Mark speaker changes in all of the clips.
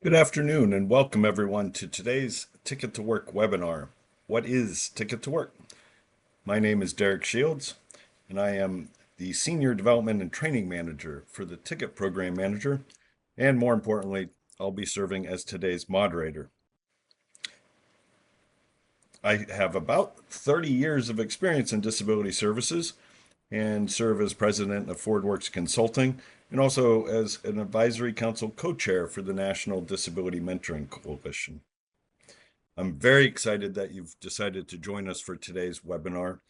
Speaker 1: Good afternoon and welcome everyone to today's Ticket to Work webinar. What is Ticket to Work? My name is Derek Shields and I am the Senior Development and Training Manager for the Ticket Program Manager, and more importantly, I'll be serving as today's moderator. I have about 30 years of experience in disability services and serve as president of ForwardWorks Consulting and also as an advisory council co-chair for the National Disability Mentoring Coalition. I'm very excited that you've decided to join us for today's webinar.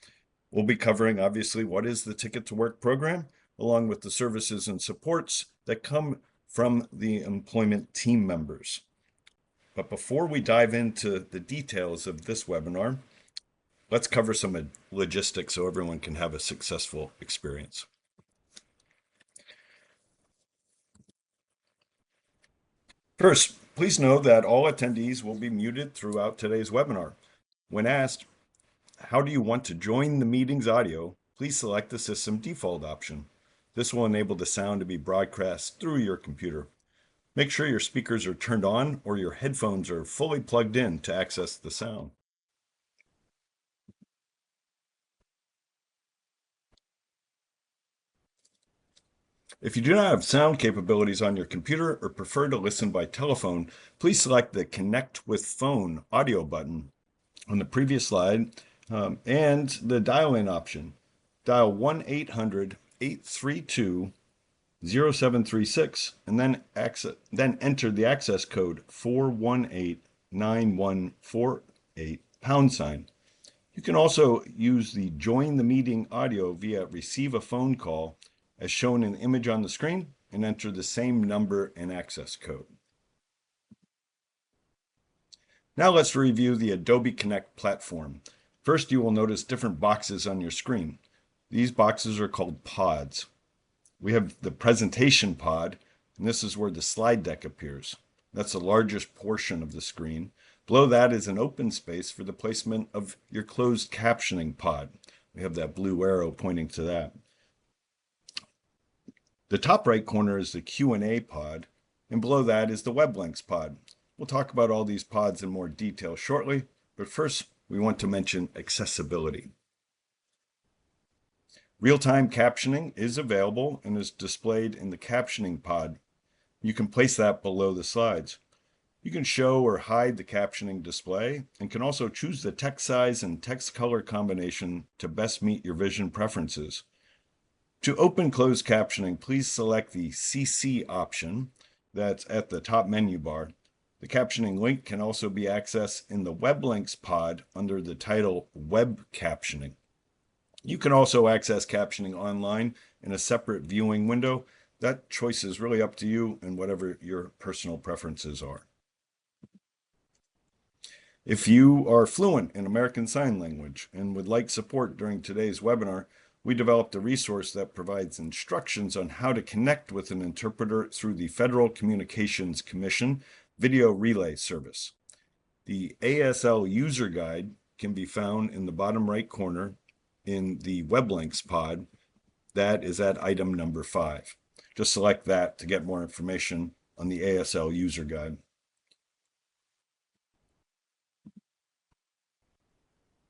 Speaker 1: We'll be covering, obviously, what is the Ticket to Work program, along with the services and supports that come from the employment team members. But before we dive into the details of this webinar, let's cover some logistics so everyone can have a successful experience. First, please know that all attendees will be muted throughout today's webinar. When asked, how do you want to join the meeting's audio, please select the system default option. This will enable the sound to be broadcast through your computer. Make sure your speakers are turned on or your headphones are fully plugged in to access the sound. If you do not have sound capabilities on your computer or prefer to listen by telephone, please select the Connect with Phone audio button on the previous slide and the dial-in option. Dial 1-800-832-0736 and then enter the access code 418-9148 #. You can also use the Join the Meeting audio via Receive a Phone Call as shown in the image on the screen and enter the same number and access code. Now let's review the Adobe Connect platform. First, you will notice different boxes on your screen. These boxes are called pods. We have the presentation pod, and this is where the slide deck appears. That's the largest portion of the screen. Below that is an open space for the placement of your closed captioning pod. We have that blue arrow pointing to that. The top right corner is the Q&A pod, and below that is the web links pod. We'll talk about all these pods in more detail shortly, but first we want to mention accessibility. Real-time captioning is available and is displayed in the captioning pod. You can place that below the slides. You can show or hide the captioning display and can also choose the text size and text color combination to best meet your vision preferences. To open closed captioning, please select the CC option that's at the top menu bar. The captioning link can also be accessed in the web links pod under the title Web Captioning. You can also access captioning online in a separate viewing window. That choice is really up to you and whatever your personal preferences are. If you are fluent in American Sign Language and would like support during today's webinar, we developed a resource that provides instructions on how to connect with an interpreter through the Federal Communications Commission video relay service. The ASL user guide can be found in the bottom right corner in the web links pod. That is at item number 5. Just select that to get more information on the ASL user guide.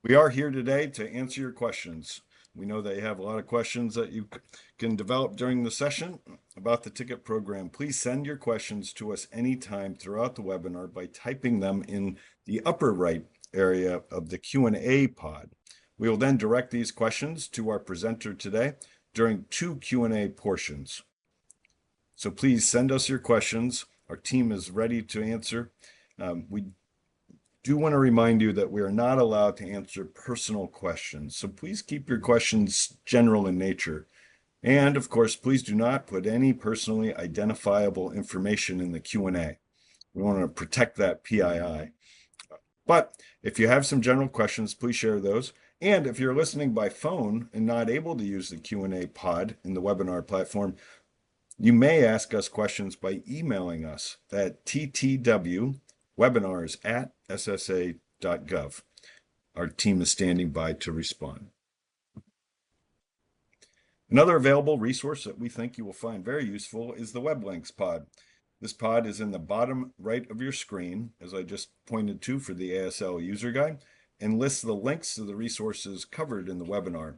Speaker 1: We are here today to answer your questions. We know that you have a lot of questions that you can develop during the session about the ticket program. Please send your questions to us anytime throughout the webinar by typing them in the upper right area of the Q&A pod. We will then direct these questions to our presenter today during 2 Q&A portions. So please send us your questions. Our team is ready to answer. We do want to remind you that we are not allowed to answer personal questions, so please keep your questions general in nature. And of course, please do not put any personally identifiable information in the Q&A. We want to protect that PII. But if you have some general questions, please share those. And if you're listening by phone and not able to use the Q&A pod in the webinar platform, you may ask us questions by emailing us at ttwwebinars@ssa.gov. Our team is standing by to respond. Another available resource that we think you will find very useful is the web links pod. This pod is in the bottom right of your screen, as I just pointed to for the ASL user guide, and lists the links to the resources covered in the webinar.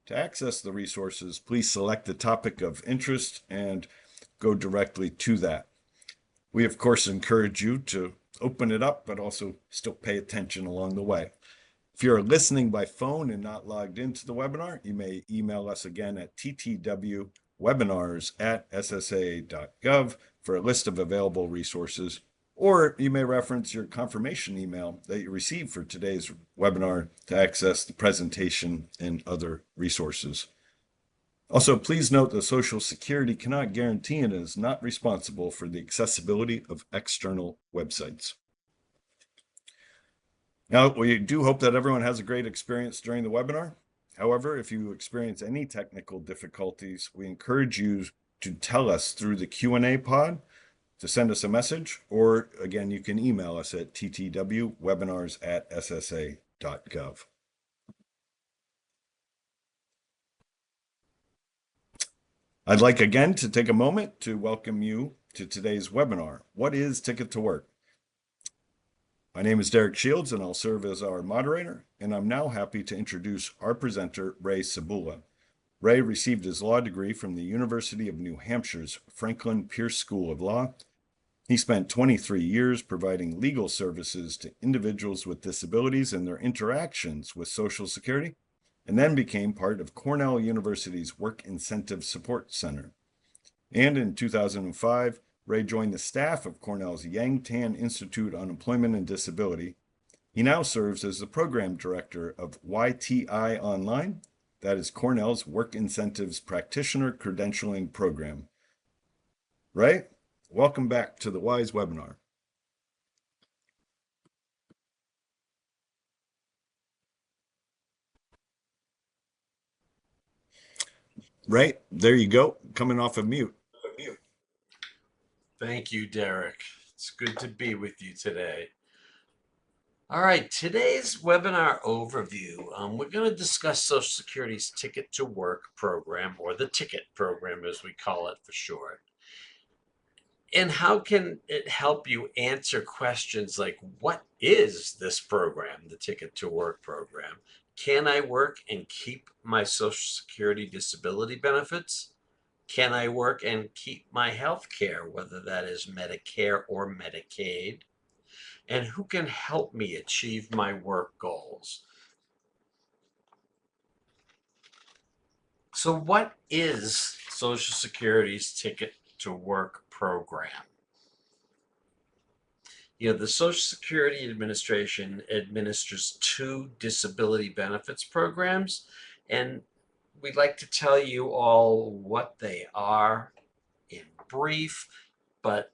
Speaker 1: To access the resources, please select the topic of interest and go directly to that. We, of course, encourage you to open it up, but also still pay attention along the way. If you're listening by phone and not logged into the webinar, you may email us again at ttwwebinars@ssa.gov for a list of available resources, or you may reference your confirmation email that you received for today's webinar to access the presentation and other resources. Also, please note that Social Security cannot guarantee and is not responsible for the accessibility of external websites. Now, we do hope that everyone has a great experience during the webinar. However, if you experience any technical difficulties, we encourage you to tell us through the Q&A pod, to send us a message, or again, you can email us at ttwwebinars@ssa.gov. I'd like again to take a moment to welcome you to today's webinar. What is Ticket to Work? My name is Derek Shields, and I'll serve as our moderator, and I'm now happy to introduce our presenter, Ray Cebula. Ray received his law degree from the University of New Hampshire's Franklin Pierce School of Law. He spent 23 years providing legal services to individuals with disabilities and their interactions with Social Security, and then became part of Cornell University's Work Incentive Support Center. And in 2005, Ray joined the staff of Cornell's Yang Tan Institute on Employment and Disability. He now serves as the program director of YTI Online, that is Cornell's Work Incentives Practitioner Credentialing Program. Ray, welcome back to the WISE webinar. Ray, there you go, coming off of mute.
Speaker 2: Thank you, Derek. It's good to be with you today. All right, today's webinar overview, we're going to discuss Social Security's Ticket to Work program, or the TICKET program as we call it for short. And how can it help you answer questions like, what is this program, the Ticket to Work program? Can I work and keep my Social Security disability benefits? Can I work and keep my health care, whether that is Medicare or Medicaid? And who can help me achieve my work goals? So what is Social Security's Ticket to Work program? The Social Security Administration administers 2 disability benefits programs, and we'd like to tell you all what they are in brief, but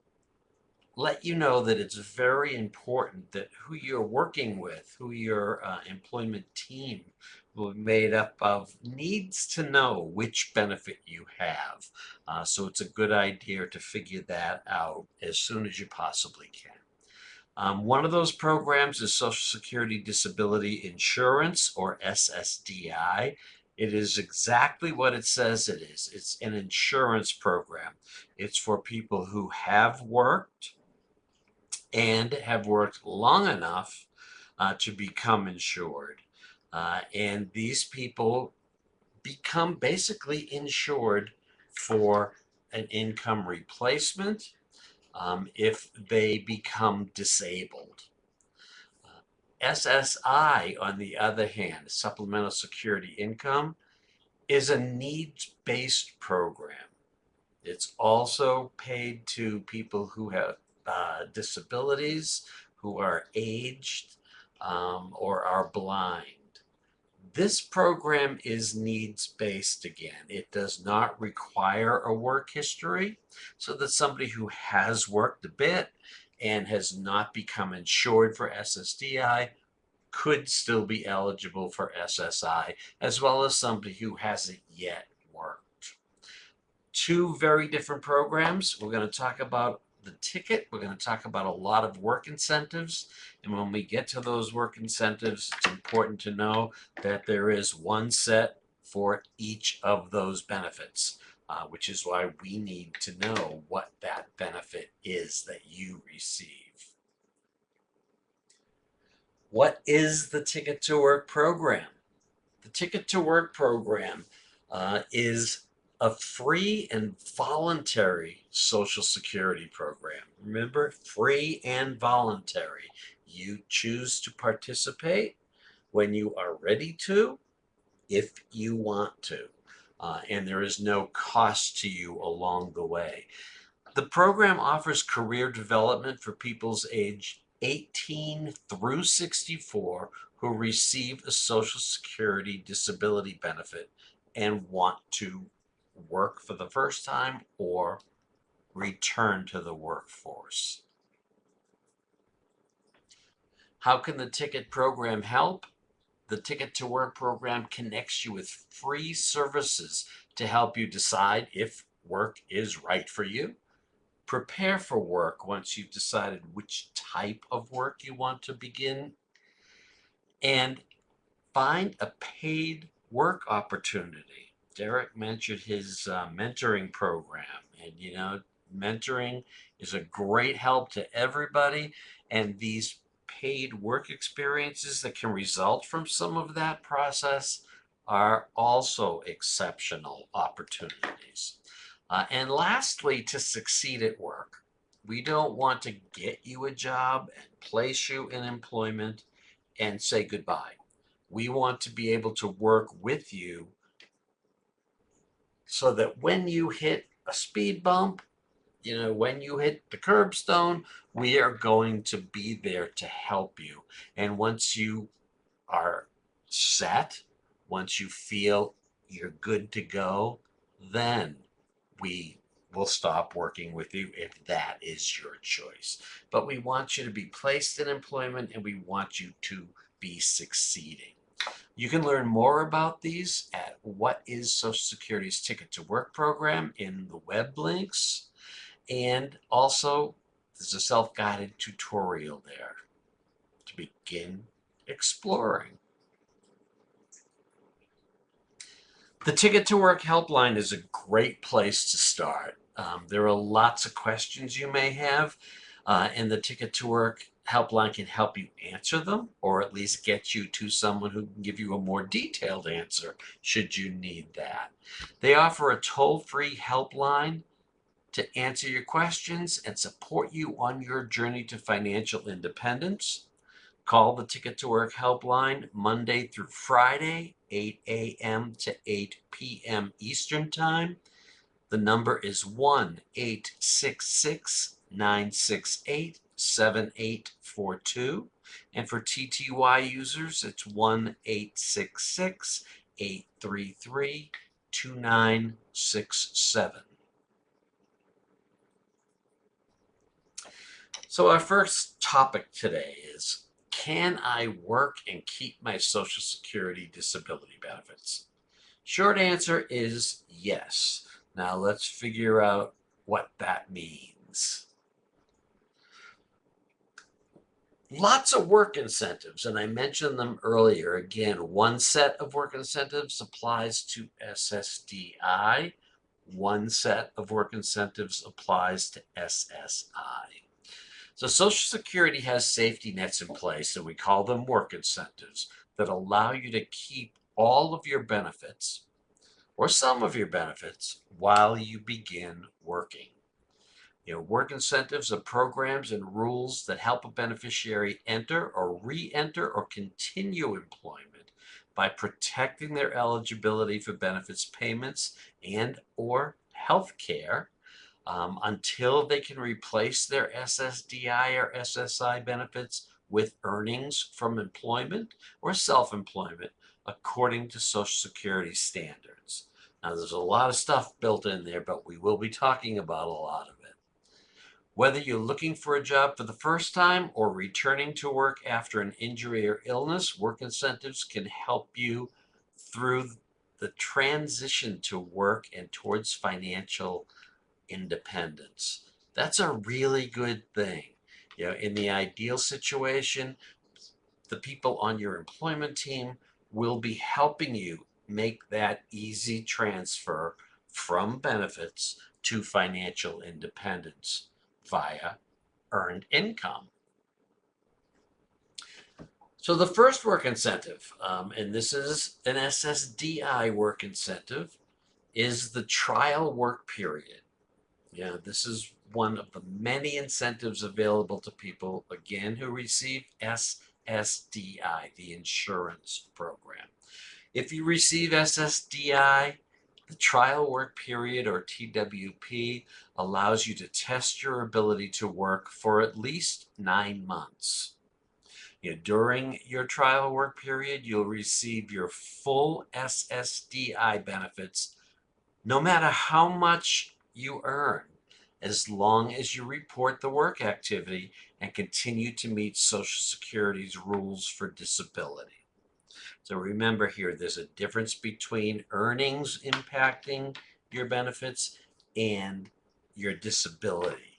Speaker 2: let you know that it's very important that who you're working with, who your employment team will be made up of, needs to know which benefit you have. So it's a good idea to figure that out as soon as you possibly can. One of those programs is Social Security Disability Insurance, or SSDI. It is exactly what it says it is. It's an insurance program. It's for people who have worked and have worked long enough to become insured. And these people become basically insured for an income replacement if they become disabled. SSI, on the other hand, Supplemental Security Income, is a needs-based program. It's also paid to people who have disabilities, who are aged, or are blind. This program is needs-based again. It does not require a work history, so that somebody who has worked a bit and has not become insured for SSDI could still be eligible for SSI, as well as somebody who hasn't yet worked. 2 very different programs. We're going to talk about the ticket. We're going to talk about a lot of work incentives. And when we get to those work incentives, it's important to know that there is one set for each of those benefits. which is why we need to know what that benefit is that you receive. What is the Ticket to Work program? The Ticket to Work program is a free and voluntary Social Security program. Remember, free and voluntary. You choose to participate when you are ready to, if you want to, and there is no cost to you along the way. The program offers career development for people's age 18 through 64 who receive a Social Security disability benefit and want to work for the first time or return to the workforce. How can the Ticket program help? The Ticket to Work program connects you with free services to help you decide if work is right for you, prepare for work once you've decided which type of work you want to begin, and find a paid work opportunity. Derek mentioned his mentoring program, and mentoring is a great help to everybody, and these paid work experiences that can result from some of that process are also exceptional opportunities. And lastly, to succeed at work, we don't want to get you a job and place you in employment and say goodbye. We want to be able to work with you so that when you hit a speed bump, when you hit the curbstone, we are going to be there to help you. And once you are set, once you feel you're good to go, then we will stop working with you if that is your choice. But we want you to be placed in employment and we want you to be succeeding. You can learn more about these at What is Social Security's Ticket to Work program in the web links. And also, there's a self-guided tutorial there to begin exploring. The Ticket to Work helpline is a great place to start. There are lots of questions you may have, and the Ticket to Work helpline can help you answer them, or at least get you to someone who can give you a more detailed answer should you need that. They offer a toll-free helpline to answer your questions and support you on your journey to financial independence. Call the Ticket to Work helpline Monday through Friday, 8 a.m. to 8 p.m. Eastern Time. The number is 1-866-968-7842. And for TTY users, it's 1-866-833-2967. So our first topic today is, can I work and keep my Social Security disability benefits? Short answer is yes. Now let's figure out what that means. Lots of work incentives, and I mentioned them earlier. Again, one set of work incentives applies to SSDI. One set of work incentives applies to SSI. So Social Security has safety nets in place, and we call them work incentives, that allow you to keep all of your benefits or some of your benefits while you begin working. Work incentives are programs and rules that help a beneficiary enter or re-enter or continue employment by protecting their eligibility for benefits payments and or health care until they can replace their SSDI or SSI benefits with earnings from employment or self-employment according to Social Security standards. Now, there's a lot of stuff built in there, but we will be talking about a lot of it. Whether you're looking for a job for the first time or returning to work after an injury or illness, work incentives can help you through the transition to work and towards financial independence. That's a really good thing. In the ideal situation, the people on your employment team will be helping you make that easy transfer from benefits to financial independence via earned income. So the first work incentive, and this is an SSDI work incentive, is the trial work period. Yeah, this is one of the many incentives available to people, again, who receive SSDI, the insurance program. If you receive SSDI, the trial work period, or TWP, allows you to test your ability to work for at least 9 months. During your trial work period, you'll receive your full SSDI benefits no matter how much you earn, as long as you report the work activity and continue to meet Social Security's rules for disability. So remember here, there's a difference between earnings impacting your benefits and your disability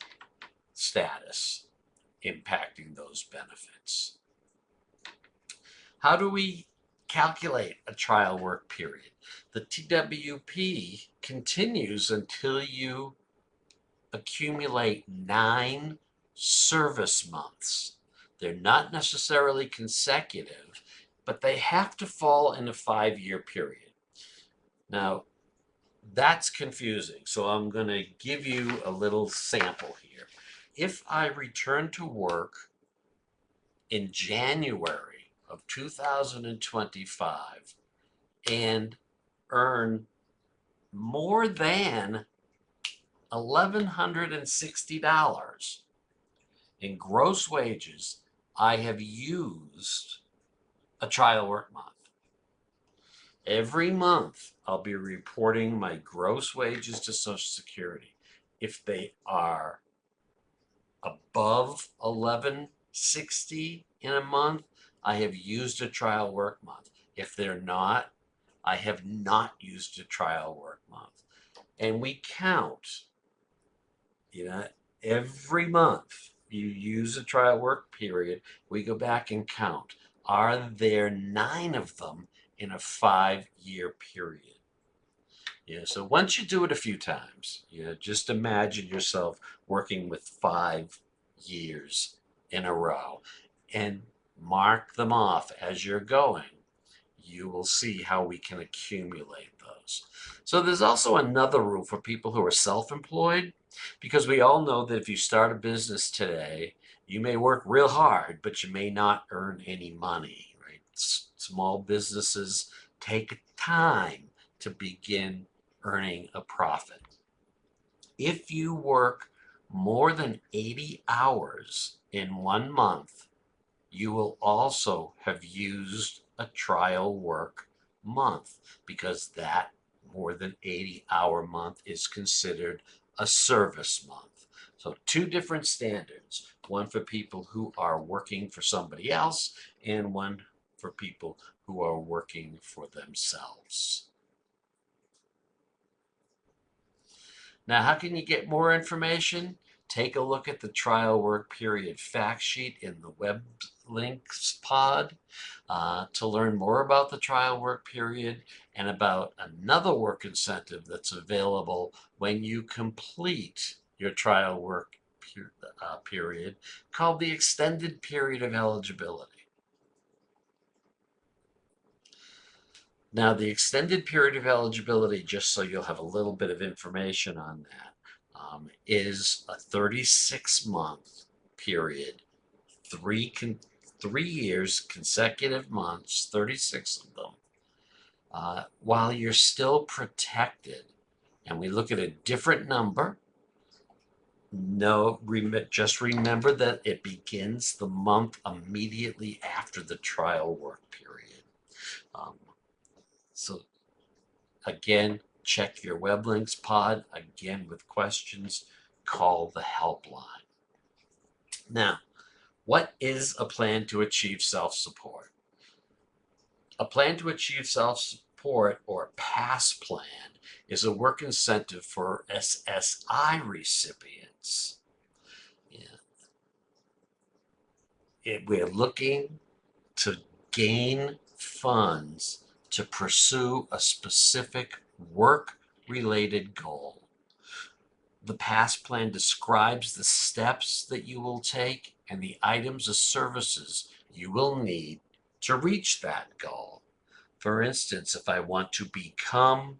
Speaker 2: status impacting those benefits. How do we calculate a trial work period? The TWP continues until you accumulate 9 service months. They're not necessarily consecutive, but they have to fall in a 5-year period. Now, that's confusing, so I'm going to give you a little sample here. If I return to work in January of 2025 and earn more than $1,160 in gross wages, I have used a trial work month. Every month, I'll be reporting my gross wages to Social Security. If they are above $1,160 in a month, I have used a trial work month. If they're not, I have not used a trial work month. And we count, every month you use a trial work period, we go back and count. Are there 9 of them in a 5-year period? So once you do it a few times, just imagine yourself working with 5 years in a row and mark them off as you're going. You will see how we can accumulate those. So there's also another rule for people who are self-employed, because we all know that if you start a business today, you may work real hard, but you may not earn any money, right? Small businesses take time to begin earning a profit. If you work more than 80 hours in 1 month, you will also have used a trial work month, because that more than 80-hour month is considered a service month. So 2 different standards, one for people who are working for somebody else and one for people who are working for themselves. Now, how can you get more information? Take a look at the trial work period fact sheet in the web links pod to learn more about the trial work period and about another work incentive that's available when you complete your trial work period, called the extended period of eligibility. Now, the extended period of eligibility, just so you'll have a little bit of information on that, is a 36-month period, 3 years, consecutive months, 36 of them, while you're still protected. And we look at a different number. Just remember that it begins the month immediately after the trial work period. So again, check your web links pod. Again, with questions, call the helpline. Now, what is a plan to achieve self-support? A plan to achieve self-support, or PASS plan, is a work incentive for SSI recipients. We're looking to gain funds to pursue a specific work related goal. The PASS plan describes the steps that you will take and the items of services you will need to reach that goal. For instance, if I want to become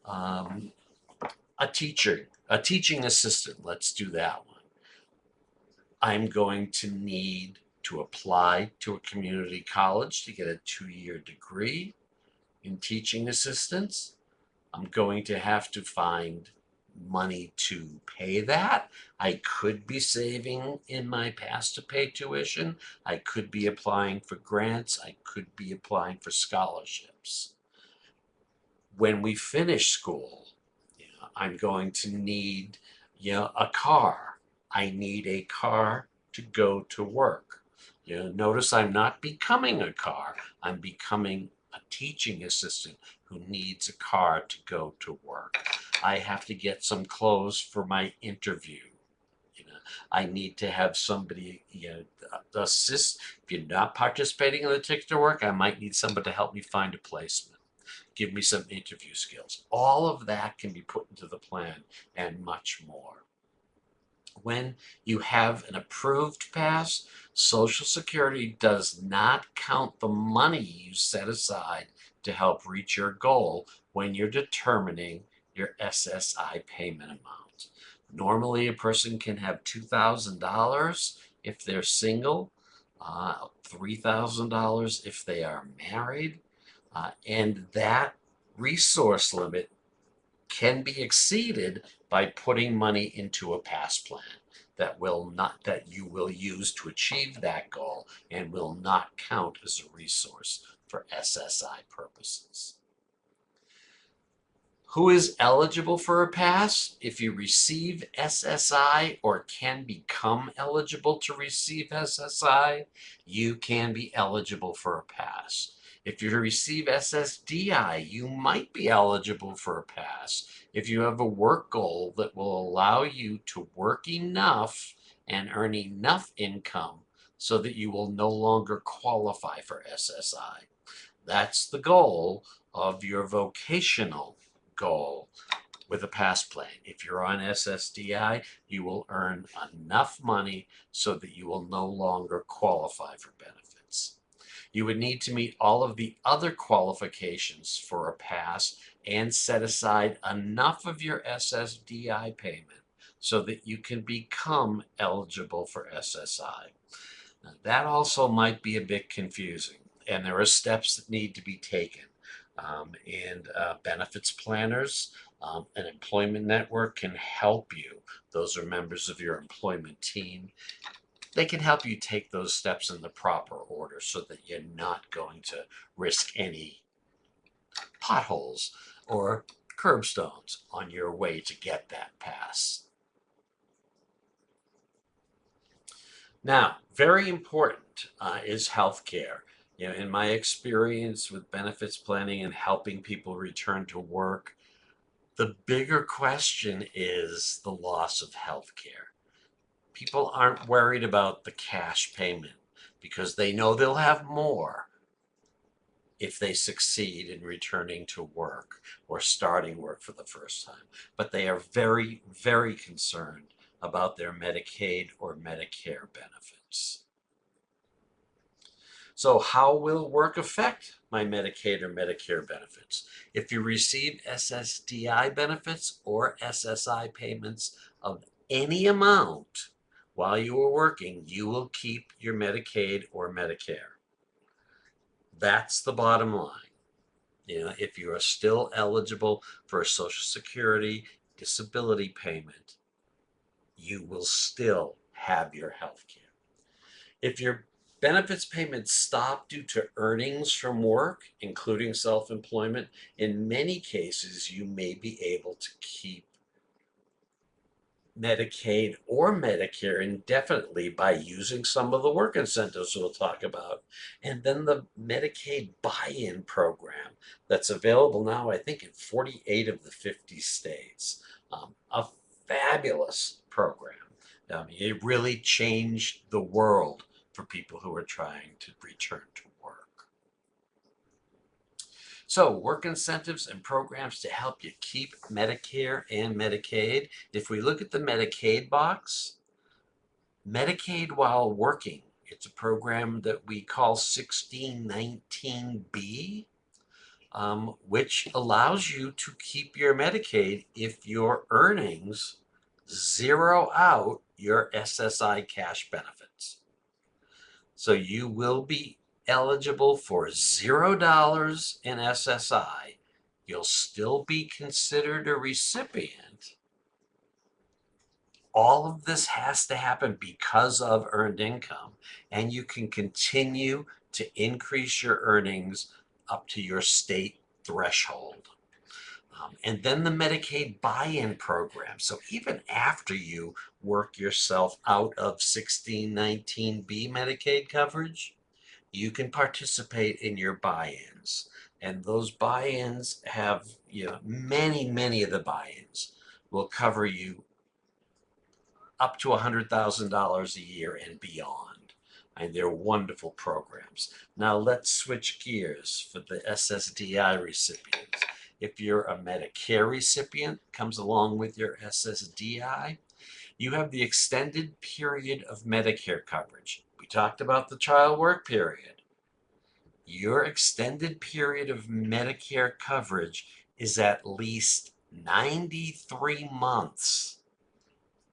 Speaker 2: a teaching assistant, let's do that one. I'm going to need to apply to a community college to get a 2-year degree in teaching assistance. I'm going to have to find money to pay that. I could be saving in my past to pay tuition. I could be applying for grants. I could be applying for scholarships. When we finish school, I'm going to need a car. I need a car to go to work. Notice I'm not becoming a car. I'm becoming a teaching assistant who needs a car to go to work. I have to get some clothes for my interview. I need to have somebody, assist. If you're not participating in the Ticket to Work, I might need somebody to help me find a placement, give me some interview skills. All of that can be put into the plan and much more. When you have an approved pass, Social Security does not count the money you set aside to help reach your goal when you're determining your SSI payment amount. Normally, a person can have $2,000 if they're single, $3,000 if they are married, and that resource limit can be exceeded by putting money into a pass plan that you will use to achieve that goal and will not count as a resource for SSI purposes. Who is eligible for a pass? If you receive SSI or can become eligible to receive SSI, you can be eligible for a pass. If you receive SSDI, you might be eligible for a pass if you have a work goal that will allow you to work enough and earn enough income so that you will no longer qualify for SSI. That's the goal of your vocational goal with a pass plan. If you're on SSDI, you will earn enough money so that you will no longer qualify for benefits. You would need to meet all of the other qualifications for a pass and set aside enough of your SSDI payment so that you can become eligible for SSI. Now, that also might be a bit confusing, and there are steps that need to be taken. Benefits planners, an employment network can help you. Those are members of your employment team. They can help you take those steps in the proper order so that you're not going to risk any potholes or curbstones on your way to get that pass. Now, very important is healthcare. In my experience with benefits planning and helping people return to work, the bigger question is the loss of healthcare. People aren't worried about the cash payment because they know they'll have more if they succeed in returning to work or starting work for the first time. But they are very, very concerned about their Medicaid or Medicare benefits. So how will work affect my Medicaid or Medicare benefits? If you receive SSDI benefits or SSI payments of any amount while you are working, you will keep your Medicaid or Medicare. That's the bottom line. If you are still eligible for a Social Security disability payment, you will still have your health care. If your benefits payments stop due to earnings from work, including self-employment, in many cases, you may be able to keep Medicaid or Medicare indefinitely by using some of the work incentives we'll talk about. And then the Medicaid buy-in program that's available now, I think, in 48 of the 50 states. A fabulous program. It really changed the world for people who are trying to return to work. So work incentives and programs to help you keep Medicare and Medicaid. If we look at the Medicaid box, Medicaid while working, it's a program that we call 1619B, which allows you to keep your Medicaid if your earnings zero out your SSI cash benefits. So you will be eligible for $0 in SSI. You'll still be considered a recipient. All of this has to happen because of earned income, and you can continue to increase your earnings up to your state threshold. And then the Medicaid buy-in program. So even after you work yourself out of 1619B Medicaid coverage, you can participate in your buy-ins. And those buy-ins have, many of the buy-ins will cover you up to $100,000 a year and beyond. And they're wonderful programs. Now let's switch gears for the SSDI recipients. If you're a Medicare recipient, comes along with your SSDI, you have the extended period of Medicare coverage. We talked about the child work period. Your extended period of Medicare coverage is at least 93 months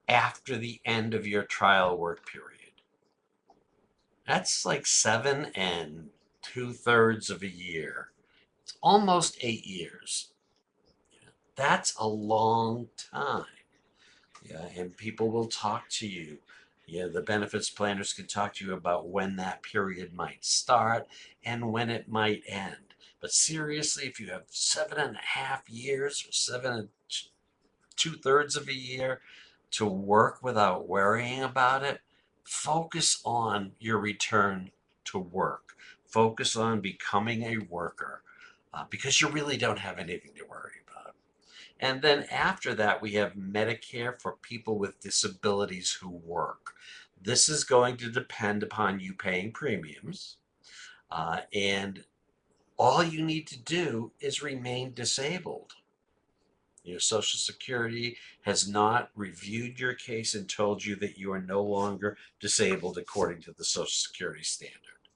Speaker 2: after the end of your trial work period. That's like 7 2/3 of a year. It's almost 8 years. That's a long time. Yeah, and people will talk to you. Yeah, the benefits planners can talk to you about when that period might start and when it might end. But seriously, if you have 7.5 years or 2/3 of a year to work without worrying about it, focus on your return to work. Focus on becoming a worker because you really don't have anything to worry about. And then after that, we have Medicare for people with disabilities who work. This is going to depend upon you paying premiums. And all you need to do is remain disabled. Your Social Security has not reviewed your case and told you that you are no longer disabled according to the Social Security standard.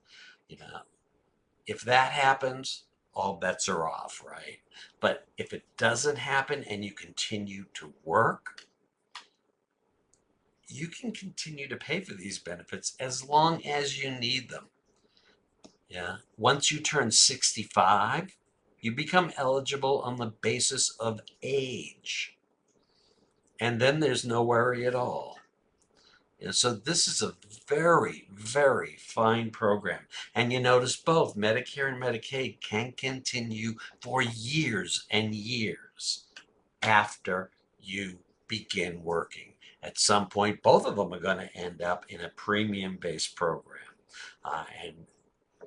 Speaker 2: You know, if that happens, all bets are off, right? But if it doesn't happen and you continue to work, you can continue to pay for these benefits as long as you need them. Yeah. Once you turn 65, you become eligible on the basis of age. And then there's no worry at all. And so this is a very, very fine program. And you notice both Medicare and Medicaid can continue for years and years after you begin working. At some point, both of them are going to end up in a premium-based program. And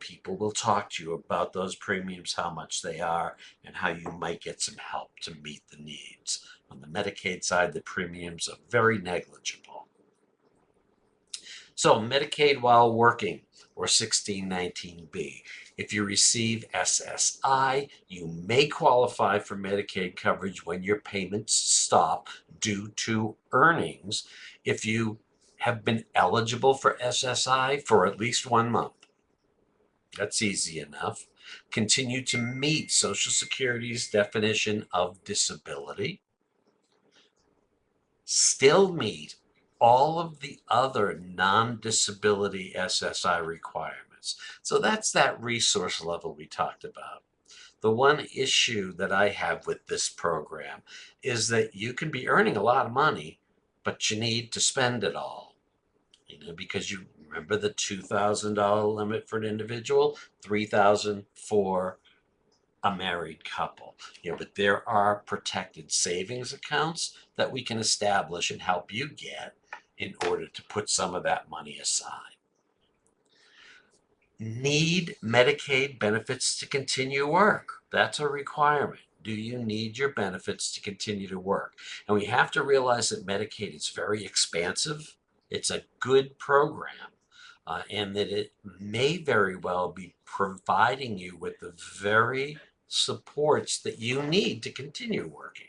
Speaker 2: people will talk to you about those premiums, how much they are, and how you might get some help to meet the needs. On the Medicaid side, the premiums are very negligible. So Medicaid while working, or 1619B. If you receive SSI, you may qualify for Medicaid coverage when your payments stop due to earnings if you have been eligible for SSI for at least 1 month. That's easy enough. Continue to meet Social Security's definition of disability. Still meet all of the other non-disability SSI requirements. So that's that resource level we talked about. The one issue that I have with this program is that you can be earning a lot of money, but you need to spend it all. Because you remember the $2,000 limit for an individual, $3,000 for a married couple. But there are protected savings accounts that we can establish and help you get in order to put some of that money aside. Need Medicaid benefits to continue work? That's a requirement. Do you need your benefits to continue to work? And we have to realize that Medicaid is very expansive. It's a good program, and that it may very well be providing you with the very supports that you need to continue working.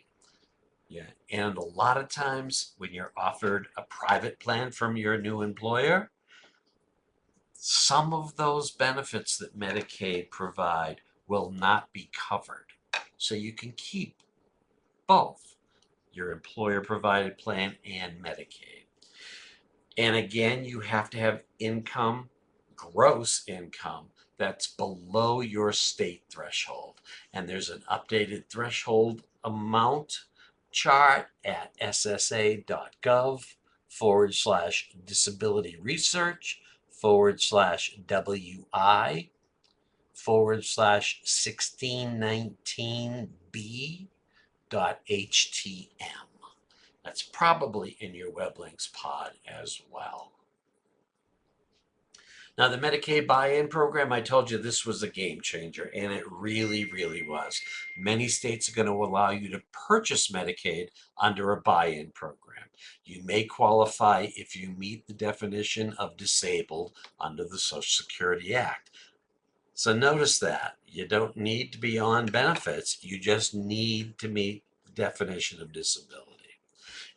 Speaker 2: Yeah, and a lot of times when you're offered a private plan from your new employer, some of those benefits that Medicaid provide will not be covered. So you can keep both your employer provided plan and Medicaid. And again, you have to have income, gross income, that's below your state threshold. And there's an updated threshold amount chart at ssa.gov/disability research /WI/1619B.htm. That's probably in your web links pod as well. Now, the Medicaid buy-in program, I told you this was a game changer, and it really, really was. Many states are going to allow you to purchase Medicaid under a buy-in program. You may qualify if you meet the definition of disabled under the Social Security Act. So notice that. You don't need to be on benefits. You just need to meet the definition of disability.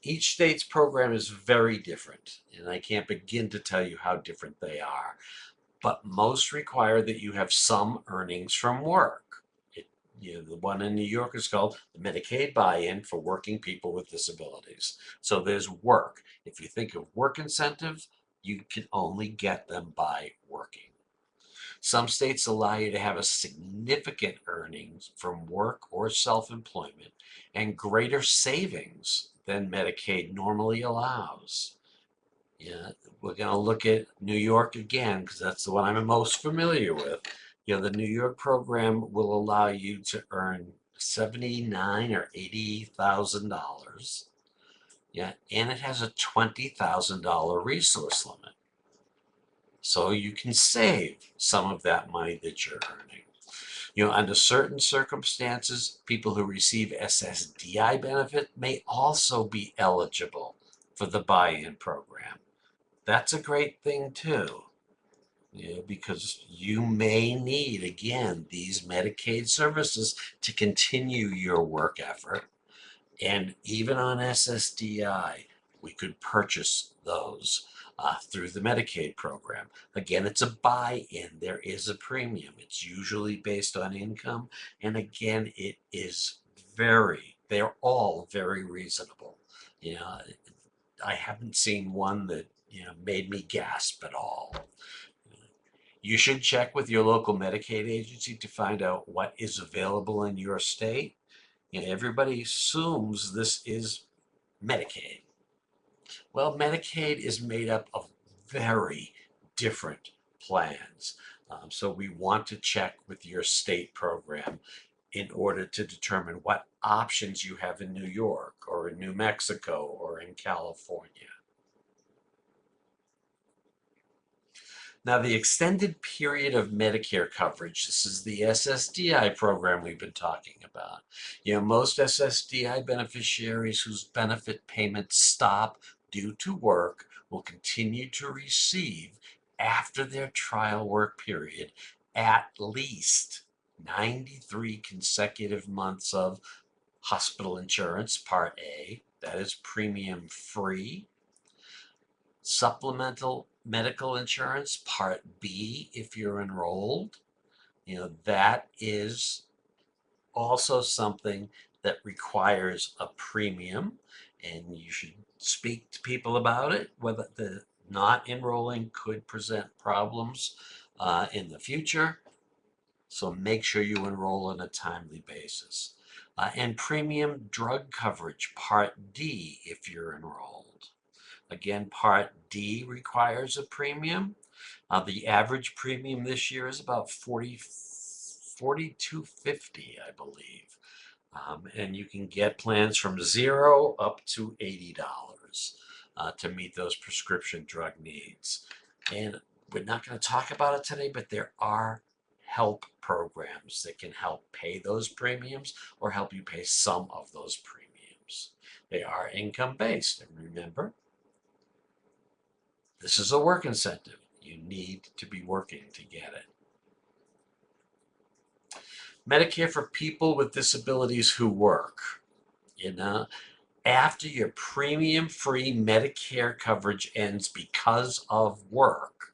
Speaker 2: Each state's program is very different, and I can't begin to tell you how different they are. But most require that you have some earnings from work. The one in New York is called the Medicaid buy-in for working people with disabilities. So there's work. If you think of work incentives, you can only get them by working. Some states allow you to have a significant earnings from work or self-employment and greater savings than Medicaid normally allows. Yeah, we're going to look at New York again because that's the one I'm most familiar with. The New York program will allow you to earn $79,000 or $80,000. Yeah, and it has a $20,000 resource limit. So you can save some of that money that you're earning. Under certain circumstances, people who receive SSDI benefit may also be eligible for the buy-in program. That's a great thing too, because you may need, again, these Medicaid services to continue your work effort. And even on SSDI, we could purchase those through the Medicaid program. Again, it's a buy-in. There is a premium. It's usually based on income. And again, they're all very reasonable. I haven't seen one that made me gasp at all. You should check with your local Medicaid agency to find out what is available in your state. Everybody assumes this is Medicaid. Well, Medicaid is made up of very different plans. So we want to check with your state program in order to determine what options you have in New York or in New Mexico or in California. Now, the extended period of Medicare coverage, this is the SSDI program we've been talking about. Most SSDI beneficiaries whose benefit payments stop due to work will continue to receive, after their trial work period, at least 93 consecutive months of hospital insurance, Part A, that is premium free. Supplemental medical insurance, Part B, if you're enrolled. That is also something that requires a premium, and you should speak to people about it, whether the not enrolling could present problems in the future. So make sure you enroll on a timely basis. And premium drug coverage, Part D, if you're enrolled. Again, Part D requires a premium. The average premium this year is about $42.50, I believe. And you can get plans from $0 up to $80 to meet those prescription drug needs. And we're not going to talk about it today, but there are help programs that can help pay those premiums or help you pay some of those premiums. They are income-based, and remember, this is a work incentive. You need to be working to get it. Medicare for people with disabilities who work. You know, after your premium-free Medicare coverage ends because of work,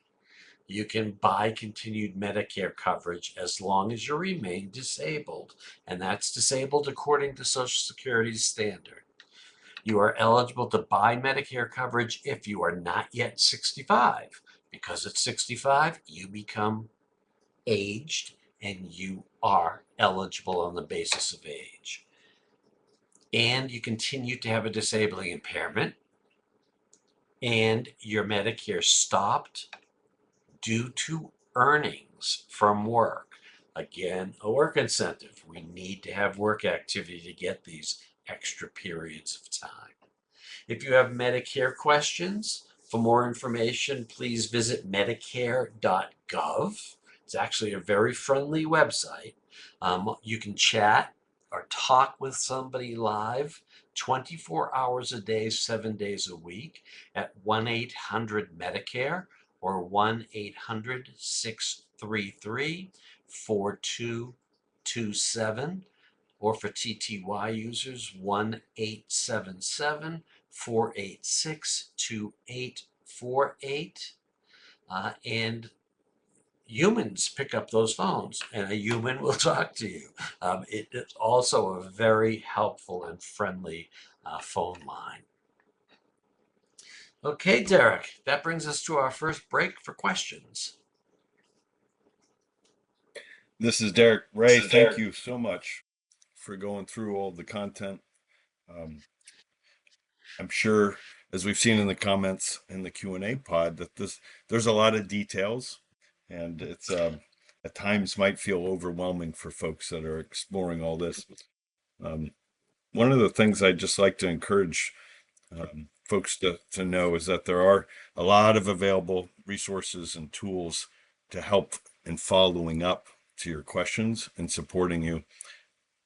Speaker 2: you can buy continued Medicare coverage as long as you remain disabled, and that's disabled according to Social Security's standard. You are eligible to buy Medicare coverage if you are not yet 65. Because at 65, you become aged and you are eligible on the basis of age. And you continue to have a disabling impairment, and your Medicare stopped due to earnings from work. Again, a work incentive. We need to have work activity to get these extra periods of time. If you have Medicare questions, for more information, please visit medicare.gov. It's actually a very friendly website. You can chat or talk with somebody live 24 hours a day, 7 days a week at 1-800-MEDICARE or 1-800-633-4227, or for TTY users, 1-877-486-2848. And humans pick up those phones and a human will talk to you. It's also a very helpful and friendly phone line. Okay, Derek, that brings us to our first break for questions.
Speaker 1: This is Derek. Ray, thank you so much for going through all the content. I'm sure, as we've seen in the comments in the Q&A pod, that there's a lot of details, and it's at times might feel overwhelming for folks that are exploring all this. One of the things I'd just like to encourage folks to know is that there are a lot of available resources and tools to help in following up to your questions and supporting you.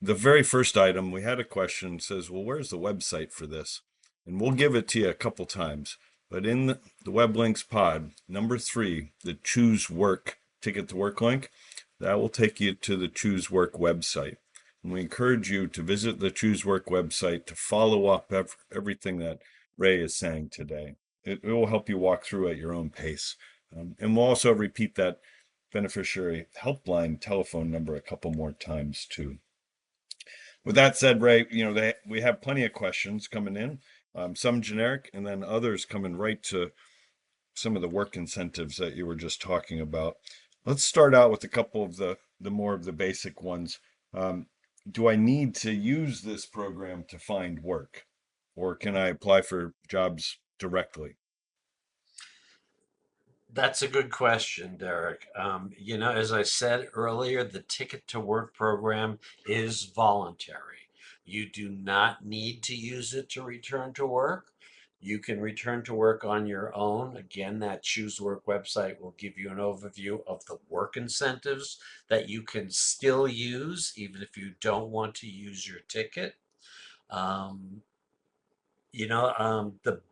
Speaker 1: The very first item, we had a question, says, well, where's the website for this? And we'll give it to you a couple times. But in the web links pod, number 3, the Choose Work Ticket to Work link, that will take you to the Choose Work website. And we encourage you to visit the Choose Work website to follow up everything that Ray is saying today. It will help you walk through at your own pace. And we'll also repeat that beneficiary helpline telephone number a couple more times too. With that said, Ray, we have plenty of questions coming in, some generic, and then others coming right to some of the work incentives that you were just talking about. Let's start out with a couple of the more of the basic ones. Do I need to use this program to find work, or can I apply for jobs directly?
Speaker 2: That's a good question, Derek. As I said earlier, the Ticket to Work program is voluntary. You do not need to use it to return to work. You can return to work on your own. Again, that Choose Work website will give you an overview of the work incentives that you can still use, even if you don't want to use your ticket. The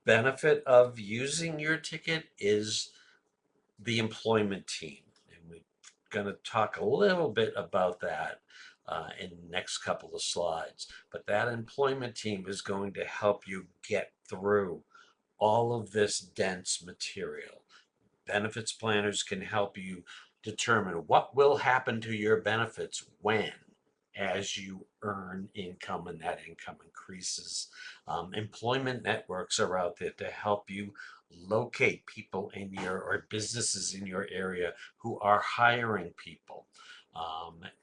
Speaker 2: benefit of using your ticket is the employment team. And we're going to talk a little bit about that in the next couple of slides. But that employment team is going to help you get through all of this dense material. Benefits planners can help you determine what will happen to your benefits when, as you earn income and that income increases. Employment networks are out there to help you locate people in your or businesses in your area who are hiring people,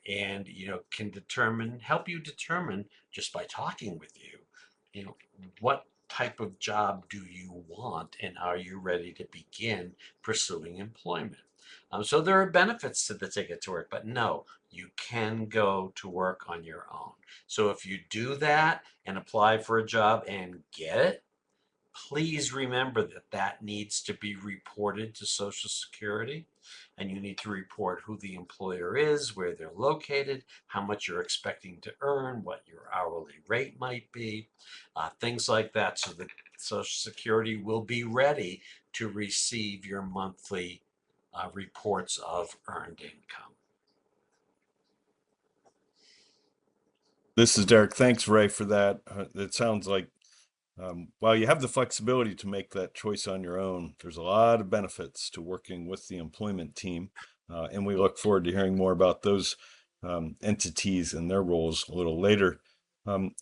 Speaker 2: and can help you determine just by talking with you, what type of job do you want and are you ready to begin pursuing employment. So there are benefits to the Ticket to Work, but no, you can go to work on your own. So if you do that and apply for a job and get it, please remember that needs to be reported to Social Security, and you need to report who the employer is, where they're located, how much you're expecting to earn, what your hourly rate might be, things like that, so that Social Security will be ready to receive your monthly reports of earned income.
Speaker 1: This is Derek. Thanks, Ray, for that. It sounds like while you have the flexibility to make that choice on your own, there's a lot of benefits to working with the employment team. And we look forward to hearing more about those entities and their roles a little later. Um,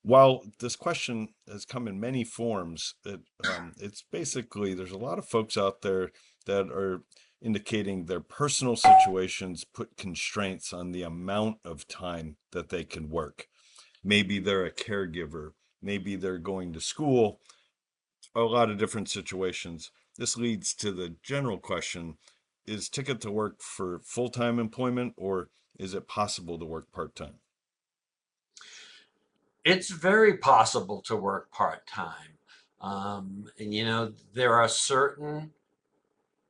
Speaker 1: while this question has come in many forms, it's basically there's a lot of folks out there that are indicating their personal situations put constraints on the amount of time that they can work. Maybe they're a caregiver, maybe they're going to school, a lot of different situations. This leads to the general question: is Ticket to Work for full-time employment, or is it possible to work part-time?
Speaker 2: It's very possible to work part-time. And there are certain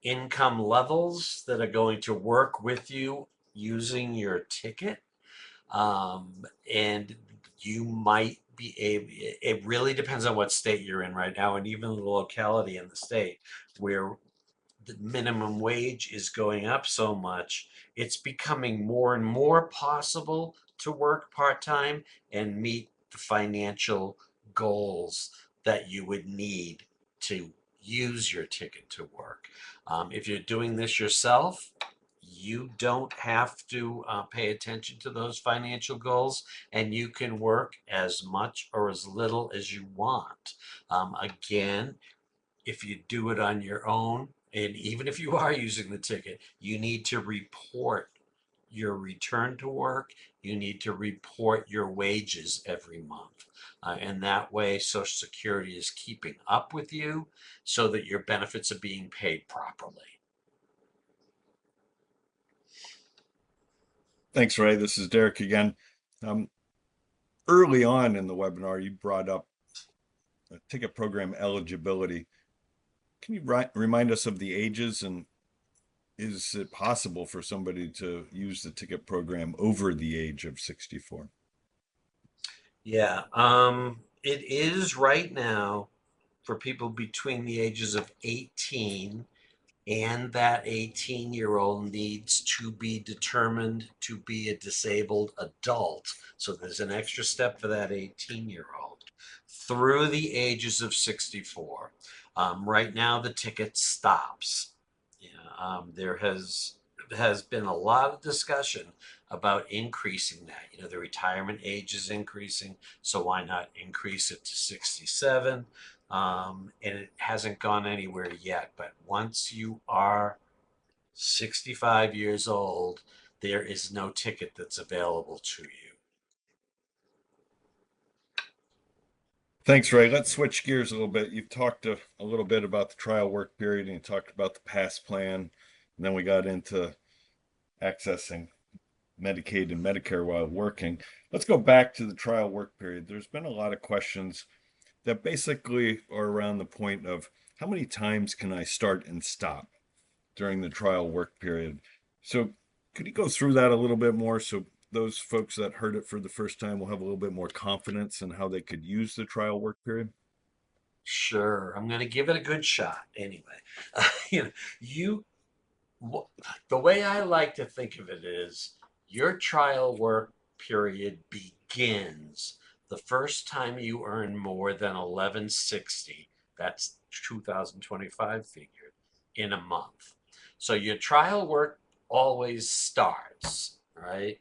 Speaker 2: income levels that are going to work with you using your ticket. And you might be able, it really depends on what state you're in right now, and even the locality in the state where the minimum wage is going up so much, it's becoming more and more possible to work part-time and meet the financial goals that you would need to use your ticket to work. If you're doing this yourself, you don't have to pay attention to those financial goals, and you can work as much or as little as you want. Again, if you do it on your own, and even if you are using the ticket, you need to report your return to work. You need to report your wages every month. And that way, Social Security is keeping up with you so that your benefits are being paid properly.
Speaker 1: Thanks, Ray. This is Derek again. Um, Early on in the webinar, you brought up ticket program eligibility. Can you remind us of the ages, and is it possible for somebody to use the ticket program over the age of 64?
Speaker 2: Yeah, it is right now for people between the ages of 18, and that 18-year-old needs to be determined to be a disabled adult. So there's an extra step for that 18-year-old through the ages of 64. Right now, the ticket stops. Yeah, there has been a lot of discussion about increasing that. The retirement age is increasing, so why not increase it to 67? And it hasn't gone anywhere yet. But once you are 65 years old, there is no ticket that's available to you.
Speaker 1: Thanks, Ray. Let's switch gears a little bit. You've talked a little bit about the trial work period, and you talked about the PASS plan, and then we got into accessing Medicaid and Medicare while working. Let's go back to the trial work period. There's been a lot of questions that basically are around the point of how many times can I start and stop during the trial work period? So, could you go through that a little bit more so those folks that heard it for the first time will have a little bit more confidence in how they could use the trial work period?
Speaker 2: Sure, I'm going to give it a good shot anyway. You know, you the way I like to think of it is your trial work period begins the first time you earn more than 1160. That's 2025 figured in a month. So your trial work always starts, right?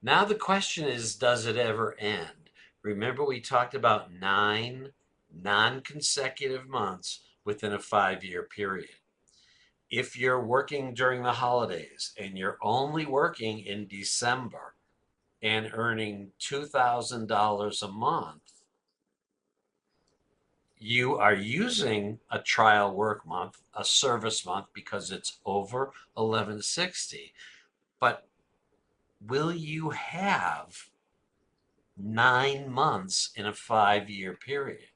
Speaker 2: Now the question is, does it ever end? Remember, we talked about 9 non-consecutive months within a 5-year period. If you're working during the holidays and you're only working in December and earning $2,000 a month, you are using a trial work month, a service month, because it's over 1160. But will you have 9 months in a 5-year period?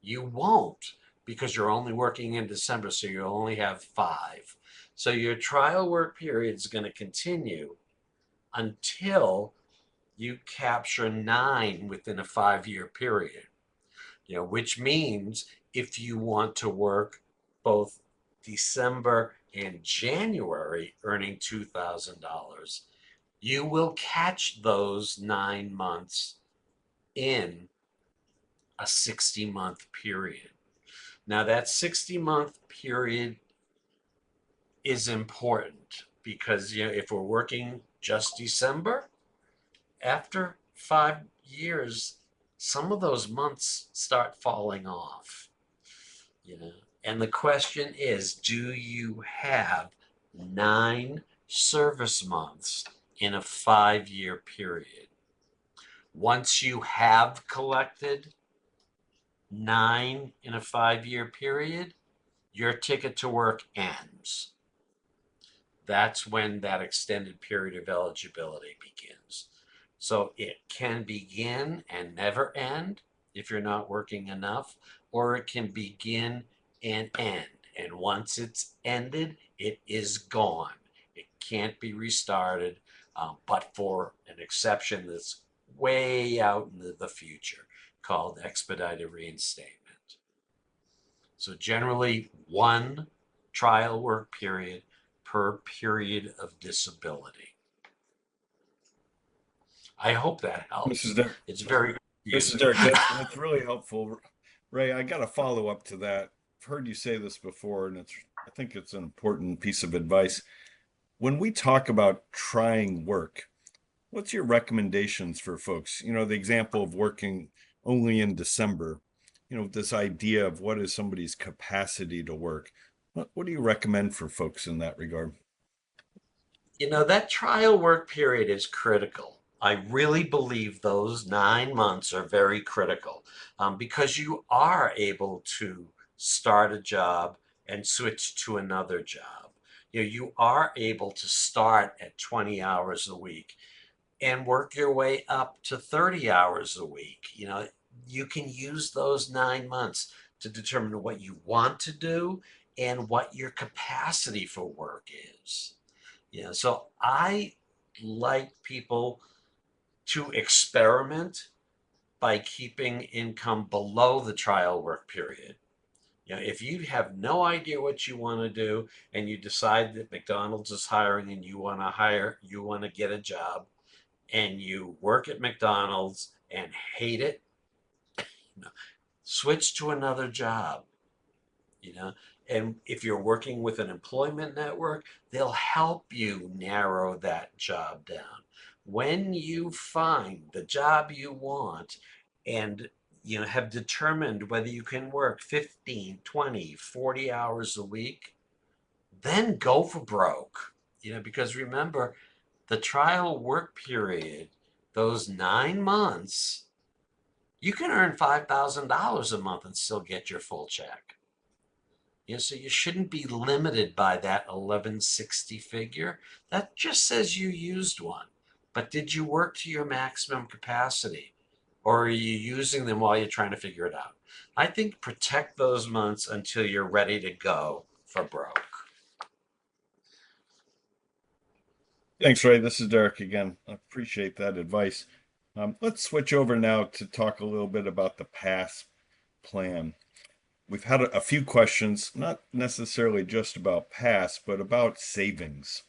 Speaker 2: You won't, because you're only working in December, so you only have 5. So your trial work period is going to continue until you capture 9 within a 5-year period. Which means if you want to work both December and January earning $2,000, You will catch those 9 months in a 60-month period. Now, that 60-month period is important because if we're working just December, after 5 years, some of those months start falling off. You know, and the question is, do you have 9 service months in a 5-year period? Once you have collected 9 in a 5-year period, your ticket to work ends. That's when that extended period of eligibility begins. So it can begin and never end if you're not working enough, or it can begin and end. And once it's ended, it is gone. It can't be restarted, but for an exception that's way out in the future called expedited reinstatement. So generally, one trial work period per period of disability. I hope that
Speaker 1: This is
Speaker 2: helps.
Speaker 1: Derek.
Speaker 2: It's very
Speaker 1: This is
Speaker 2: confusing.
Speaker 1: Derek. That's really helpful. Ray, I got a follow up to that. I've heard you say this before, and I think it's an important piece of advice. When we talk about trying work, what's your recommendations for folks? The example of working only in December, this idea of what is somebody's capacity to work. What do you recommend for folks in that regard?
Speaker 2: That trial work period is critical. I really believe those 9 months are very critical, because you are able to start a job and switch to another job. You are able to start at 20 hours a week and work your way up to 30 hours a week. You can use those 9 months to determine what you want to do and what your capacity for work is. So I like people to experiment by keeping income below the trial work period. If you have no idea what you want to do and you decide that McDonald's is hiring and you want to get a job, and you work at McDonald's and hate it, switch to another job. you know and if you're working with an employment network, they'll help you narrow that job down. When you find the job you want and have determined whether you can work 15, 20, 40 hours a week, then go for broke. Because remember, the trial work period, those 9 months, you can earn $5,000 a month and still get your full check. So you shouldn't be limited by that 1160 figure. That just says you used one. But did you work to your maximum capacity? Or are you using them while you're trying to figure it out? I think protect those months until you're ready to go for broke.
Speaker 1: Thanks, Ray. This is Derek again. I appreciate that advice. Let's switch over now to talk a little bit about the PASS plan. We've had a few questions, not necessarily just about PASS, but about savings,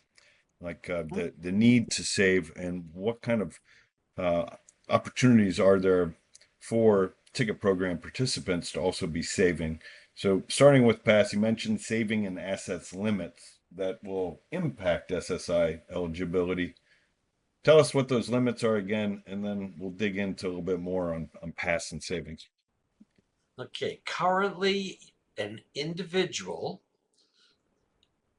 Speaker 1: like the need to save and what kind of opportunities are there for ticket program participants to also be saving. So starting with PASS, you mentioned saving and assets limits that will impact SSI eligibility. Tell us what those limits are again, and then we'll dig into a little bit more on PASS and savings.
Speaker 2: Okay, currently an individual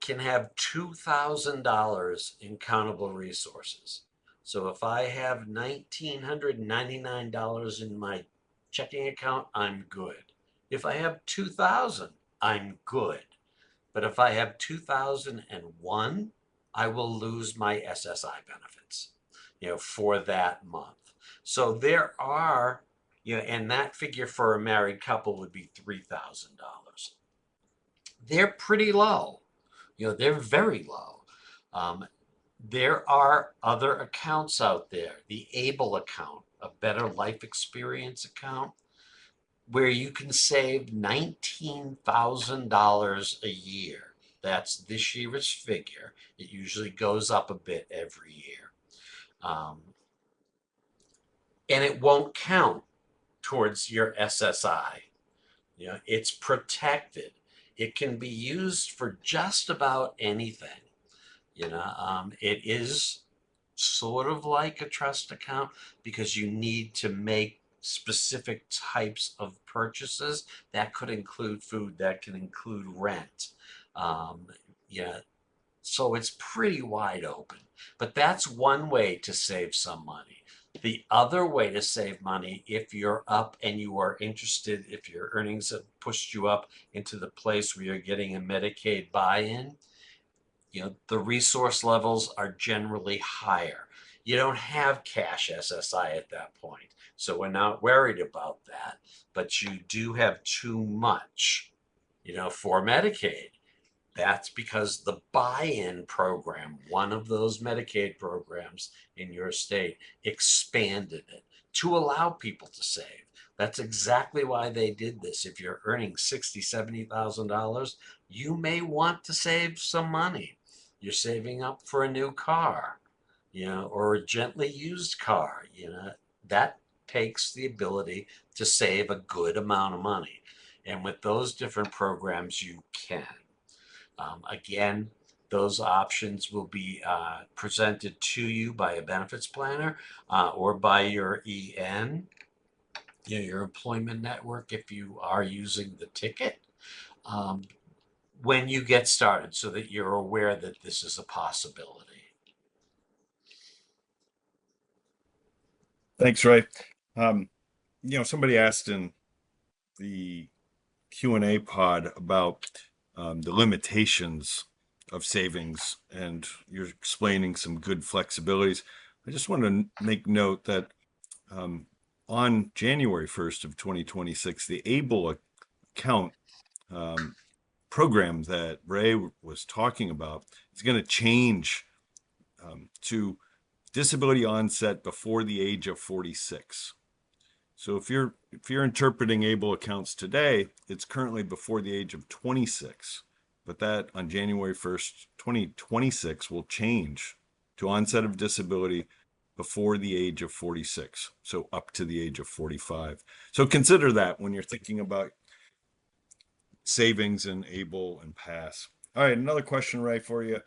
Speaker 2: can have $2,000 in countable resources. So if I have $1,999 in my checking account, I'm good. If I have 2,000, I'm good. But if I have 2,001, I will lose my SSI benefits, for that month. So there are, and that figure for a married couple would be $3,000. They're pretty low. They're very low. There are other accounts out there. The ABLE account, a Better Life Experience account, where you can save $19,000 a year. That's this year's figure. It usually goes up a bit every year. Um, and it won't count towards your SSI. It's protected. It can be used for just about anything. It is sort of like a trust account because you need to make specific types of purchases. That could include food, that can include rent. Um, yeah, so it's pretty wide open. But that's one way to save some money. The other way to save money, if you're up and you are interested, if your earnings have pushed you up into the place where you're getting a Medicaid buy-in, the resource levels are generally higher. You don't have cash SSI at that point, so we're not worried about that. But you do have too much, for Medicaid. That's because the buy-in program, one of those Medicaid programs in your state, expanded it to allow people to save. That's exactly why they did this. If you're earning $60,000, $70,000, you may want to save some money. You're saving up for a new car, or a gently used car, that takes the ability to save a good amount of money. And with those different programs, you can. Again, those options will be presented to you by a benefits planner or by your EN, your employment network, if you are using the ticket, um, when you get started so that you're aware that this is a possibility.
Speaker 1: Thanks, Ray. Somebody asked in the Q&A pod about the limitations of savings, and you're explaining some good flexibilities. I just want to make note that on January 1st of 2026, the ABLE account program that Ray was talking about is going to change to disability onset before the age of 46. So if you're interpreting ABLE accounts today, it's currently before the age of 26, but that on January 1st, 2026 will change to onset of disability before the age of 46, so up to the age of 45. So consider that when you're thinking about savings in ABLE and PASS. All right, another question, Ray, for you.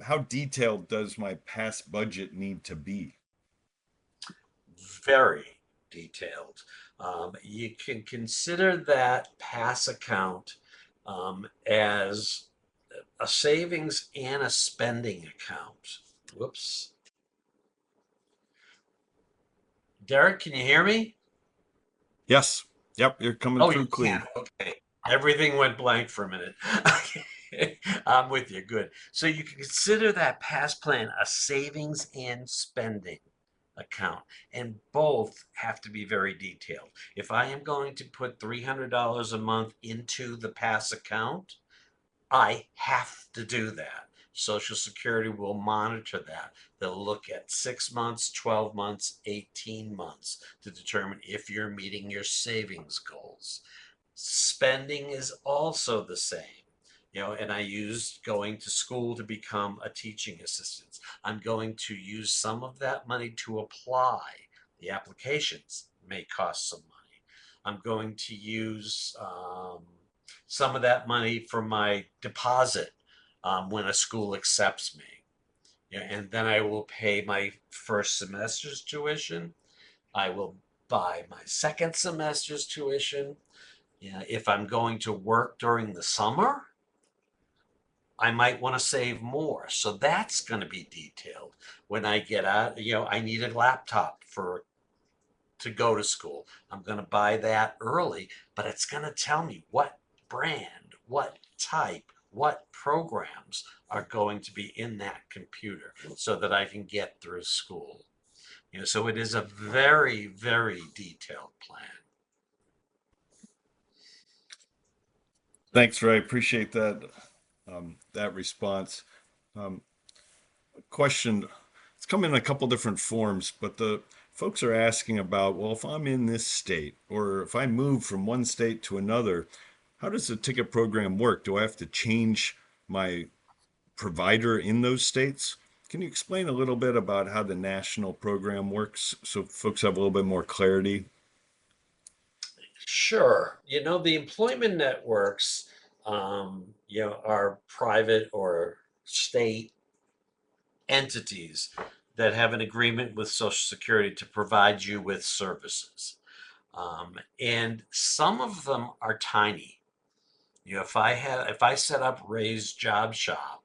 Speaker 1: How detailed does my PASS budget need to be?
Speaker 2: Very detailed. You can consider that pass account as a savings and a spending account. Whoops. Derek, can you hear me?
Speaker 1: Yes. Yep, you're coming
Speaker 2: Oh,
Speaker 1: through
Speaker 2: you
Speaker 1: clean.
Speaker 2: can. Okay. Everything went blank for a minute. Okay. I'm with you. Good. So you can consider that pass plan a savings and spending account, and both have to be very detailed. If I am going to put $300 a month into the pass account, I have to do that. Social Security will monitor that. They'll look at 6 months, 12 months, 18 months to determine if you're meeting your savings goals. Spending is also the same. And I used going to school to become a teaching assistant. I'm going to use some of that money to apply. The applications may cost some money. I'm going to use some of that money for my deposit when a school accepts me. And then I will pay my first semester's tuition. I will buy my second semester's tuition. If I'm going to work during the summer, I might want to save more. So that's going to be detailed. When I get out, I need a laptop to go to school. I'm going to buy that early, but it's going to tell me what brand, what type, what programs are going to be in that computer so that I can get through school. So it is a very, very detailed plan.
Speaker 1: Thanks, Ray. Appreciate that response. Question, it's come in a couple different forms, but the folks are asking about, well, if I'm in this state or if I move from one state to another, how does the ticket program work? Do I have to change my provider in those states? Can you explain a little bit about how the national program works so folks have a little bit more clarity?
Speaker 2: Sure. The employment networks, are private or state entities that have an agreement with Social Security to provide you with services. And some of them are tiny. If I set up Ray's Job Shop,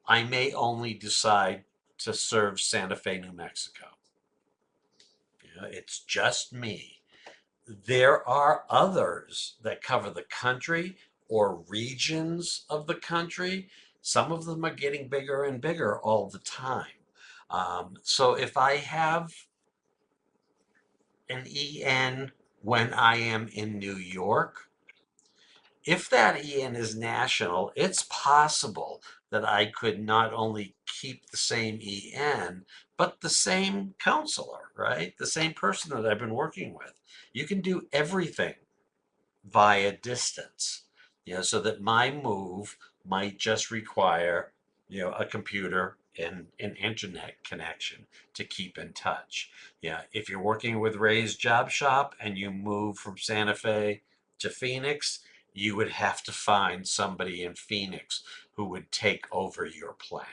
Speaker 2: I may only decide to serve Santa Fe, New Mexico. It's just me. There are others that cover the country or regions of the country. Some of them are getting bigger and bigger all the time. So if I have an EN when I am in New York, if that EN is national, it's possible that I could not only keep the same EN, but the same counselor, right? The same person that I've been working with. You can do everything via distance, so that my move might just require, a computer and an internet connection to keep in touch. Yeah, if you're working with Ray's Job Shop and you move from Santa Fe to Phoenix, you would have to find somebody in Phoenix who would take over your plan.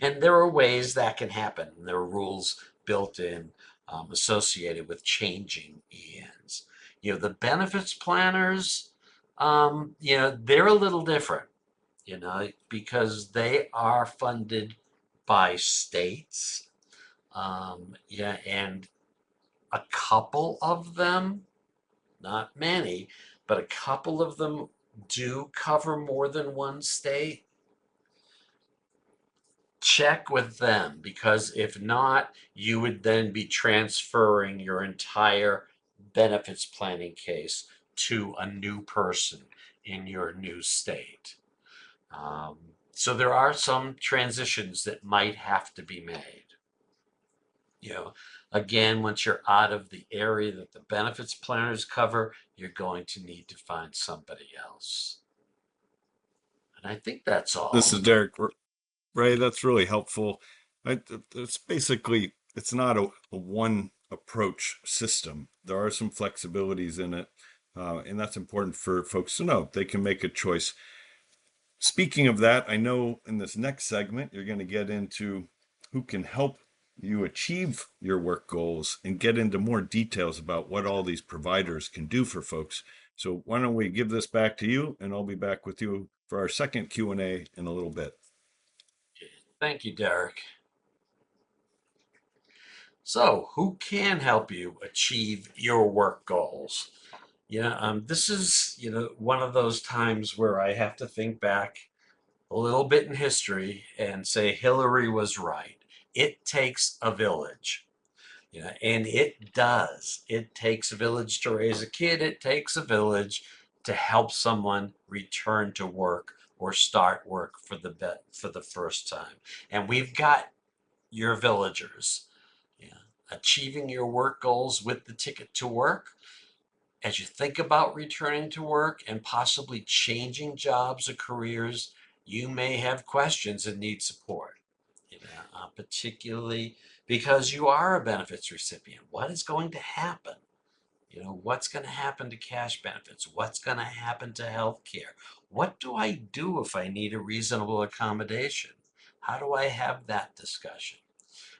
Speaker 2: And there are ways that can happen. There are rules built in, associated with changing ENs. The benefits planners, they're a little different, because they are funded by states. Yeah, and a couple of them, not many, but a couple of them do cover more than one state. Check with them, because if not, you would then be transferring your entire benefits planning case to a new person in your new state. Um, so there are some transitions that might have to be made. You know, Again, once you're out of the area that the benefits planners cover, you're going to need to find somebody else. And I think that's
Speaker 1: This is
Speaker 2: all.
Speaker 1: Derek. Ray, that's really helpful. It's basically, it's not a one approach system. There are some flexibilities in it, and that's important for folks to know. They can make a choice. Speaking of that, I know in this next segment, you're going to get into who can help you achieve your work goals and get into more details about what all these providers can do for folks. So why don't we give this back to you, and I'll be back with you for our second Q&A in a little bit.
Speaker 2: Thank you, Derek. So, who can help you achieve your work goals? This is, one of those times where I have to think back a little bit in history and say Hillary was right. It takes a village. And it does. It takes a village to raise a kid. It takes a village to help someone return to work or start work for the first time. And we've got your villagers. Yeah. Achieving your work goals with the ticket to work. As you think about returning to work and possibly changing jobs or careers, you may have questions and need support. Particularly because you are a benefits recipient. What is going to happen? What's going to happen to cash benefits? What's going to happen to health care? What do I do if I need a reasonable accommodation? How do I have that discussion?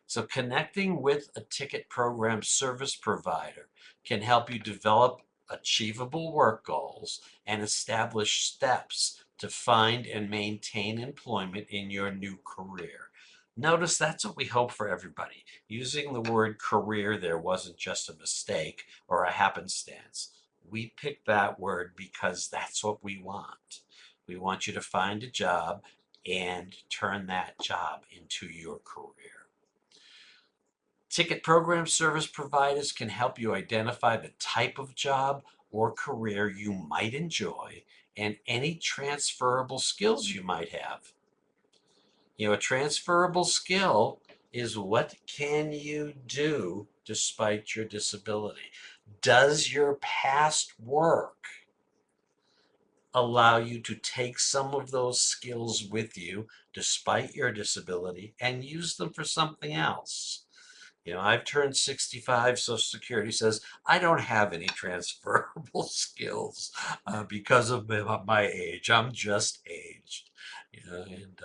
Speaker 2: So connecting with a ticket program service provider can help you develop achievable work goals and establish steps to find and maintain employment in your new career. Notice that's what we hope for everybody. Using the word career there wasn't just a mistake or a happenstance. We picked that word because that's what we want. We want you to find a job and turn that job into your career. Ticket program service providers can help you identify the type of job or career you might enjoy and any transferable skills you might have. A transferable skill is what can you do despite your disability? Does your past work allow you to take some of those skills with you despite your disability and use them for something else. I've turned 65. Social Security says I don't have any transferable skills because of my age. I'm just aged, and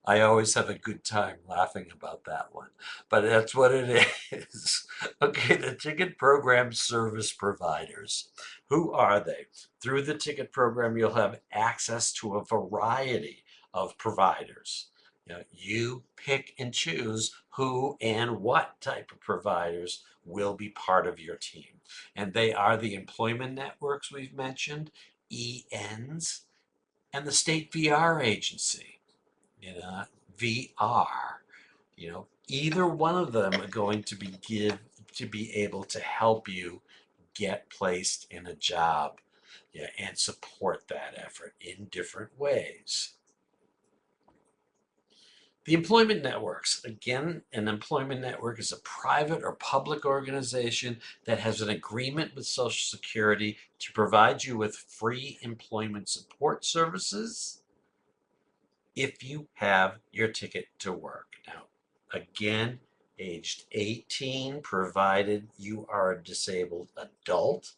Speaker 2: I always have a good time laughing about that one, but that's what it is. Okay, the ticket program service providers. Who are they? Through the ticket program, you'll have access to a variety of providers. You pick and choose who and what type of providers will be part of your team. And they are the employment networks we've mentioned, ENs, and the state VR agency in VR. Either one of them are going to be able to help you get placed in a job, yeah, and support that effort in different ways. The employment networks. Again, an employment network is a private or public organization that has an agreement with Social Security to provide you with free employment support services if you have your ticket to work. Now, again, aged 18, provided you are a disabled adult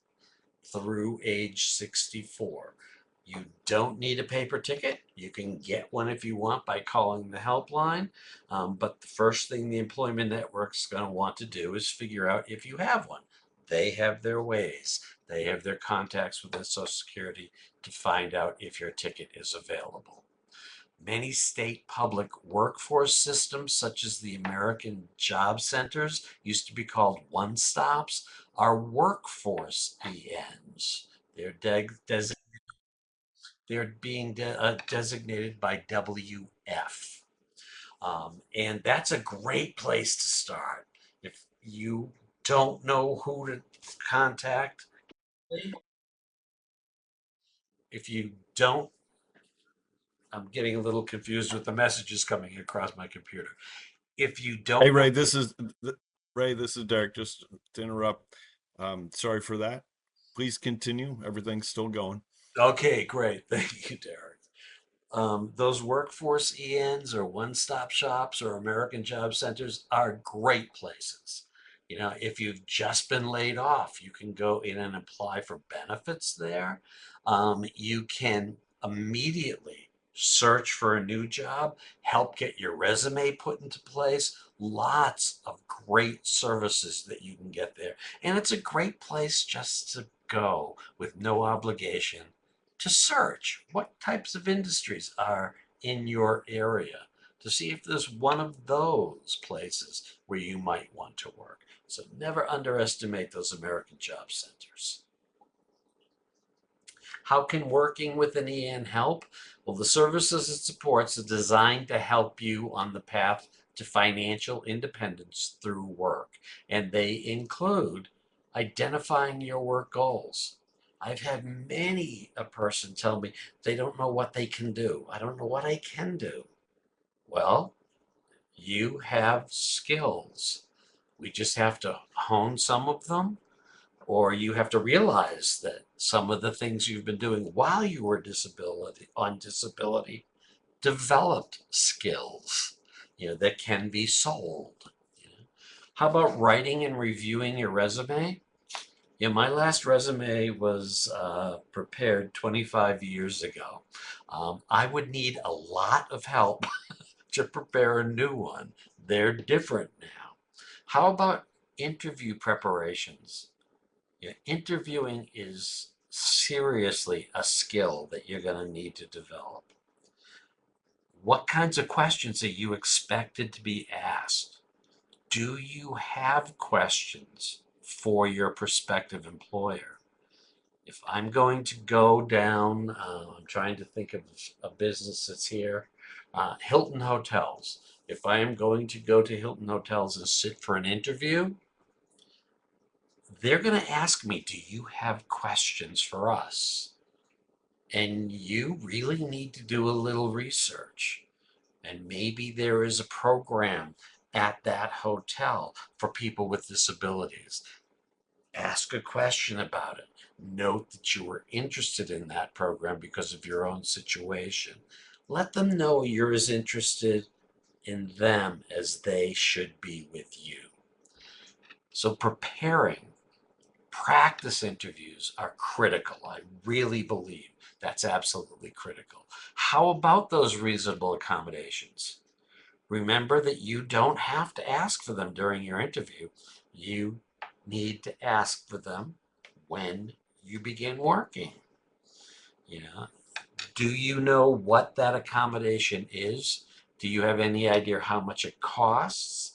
Speaker 2: through age 64. You don't need a paper ticket. You can get one if you want by calling the helpline. But the first thing the employment network's going to want to do is figure out if you have one. They have their ways. They have their contacts with the Social Security to find out if your ticket is available. Many state public workforce systems, such as the American Job Centers, used to be called one-stops, are workforce ENs. They're, they're being designated by WF. And that's a great place to start. If you don't know who to contact, if you don't, I'm getting a little confused with the messages coming across my computer. If you
Speaker 1: Hey,
Speaker 2: don't know,
Speaker 1: Ray, Ray, this is Derek. Just to interrupt. Sorry for that. Please continue. Everything's still going.
Speaker 2: okay, great. Thank you, Derek. Those workforce ENs or one-stop shops or American Job Centers are great places. If you've just been laid off, you can go in and apply for benefits there. You can immediately search for a new job, help get your resume put into place. Lots of great services that you can get there. And it's a great place just to go with no obligation to search what types of industries are in your area to see if there's one of those places where you might want to work. So never underestimate those American Job Centers. How can working with an EN help? Well, the services it supports are designed to help you on the path to financial independence through work, and they include identifying your work goals. I've had many a person tell me they don't know what they can do. I don't know what I can do. Well, you have skills. We just have to hone some of them, or you have to realize that some of the things you've been doing while you were on disability developed skills, that can be sold. How about writing and reviewing your resume? My last resume was prepared 25 years ago. I would need a lot of help to prepare a new one. They're different now. How about interview preparations? Interviewing is seriously a skill that you're going to need to develop. What kinds of questions are you expected to be asked? Do you have questions for your prospective employer? If I'm going to go down, I'm trying to think of a business that's here, Hilton Hotels. If I am going to go to Hilton Hotels and sit for an interview, they're going to ask me, do you have questions for us? And you really need to do a little research. And maybe there is a program at that hotel for people with disabilities. Ask a question about it. Note that you were interested in that program because of your own situation. Let them know you're as interested in them as they should be with you. So preparing practice interviews are critical. I really believe that's absolutely critical. How about those reasonable accommodations? Remember that you don't have to ask for them during your interview. You need to ask for them when you begin working. You know, do you know what that accommodation is? Do you have any idea how much it costs?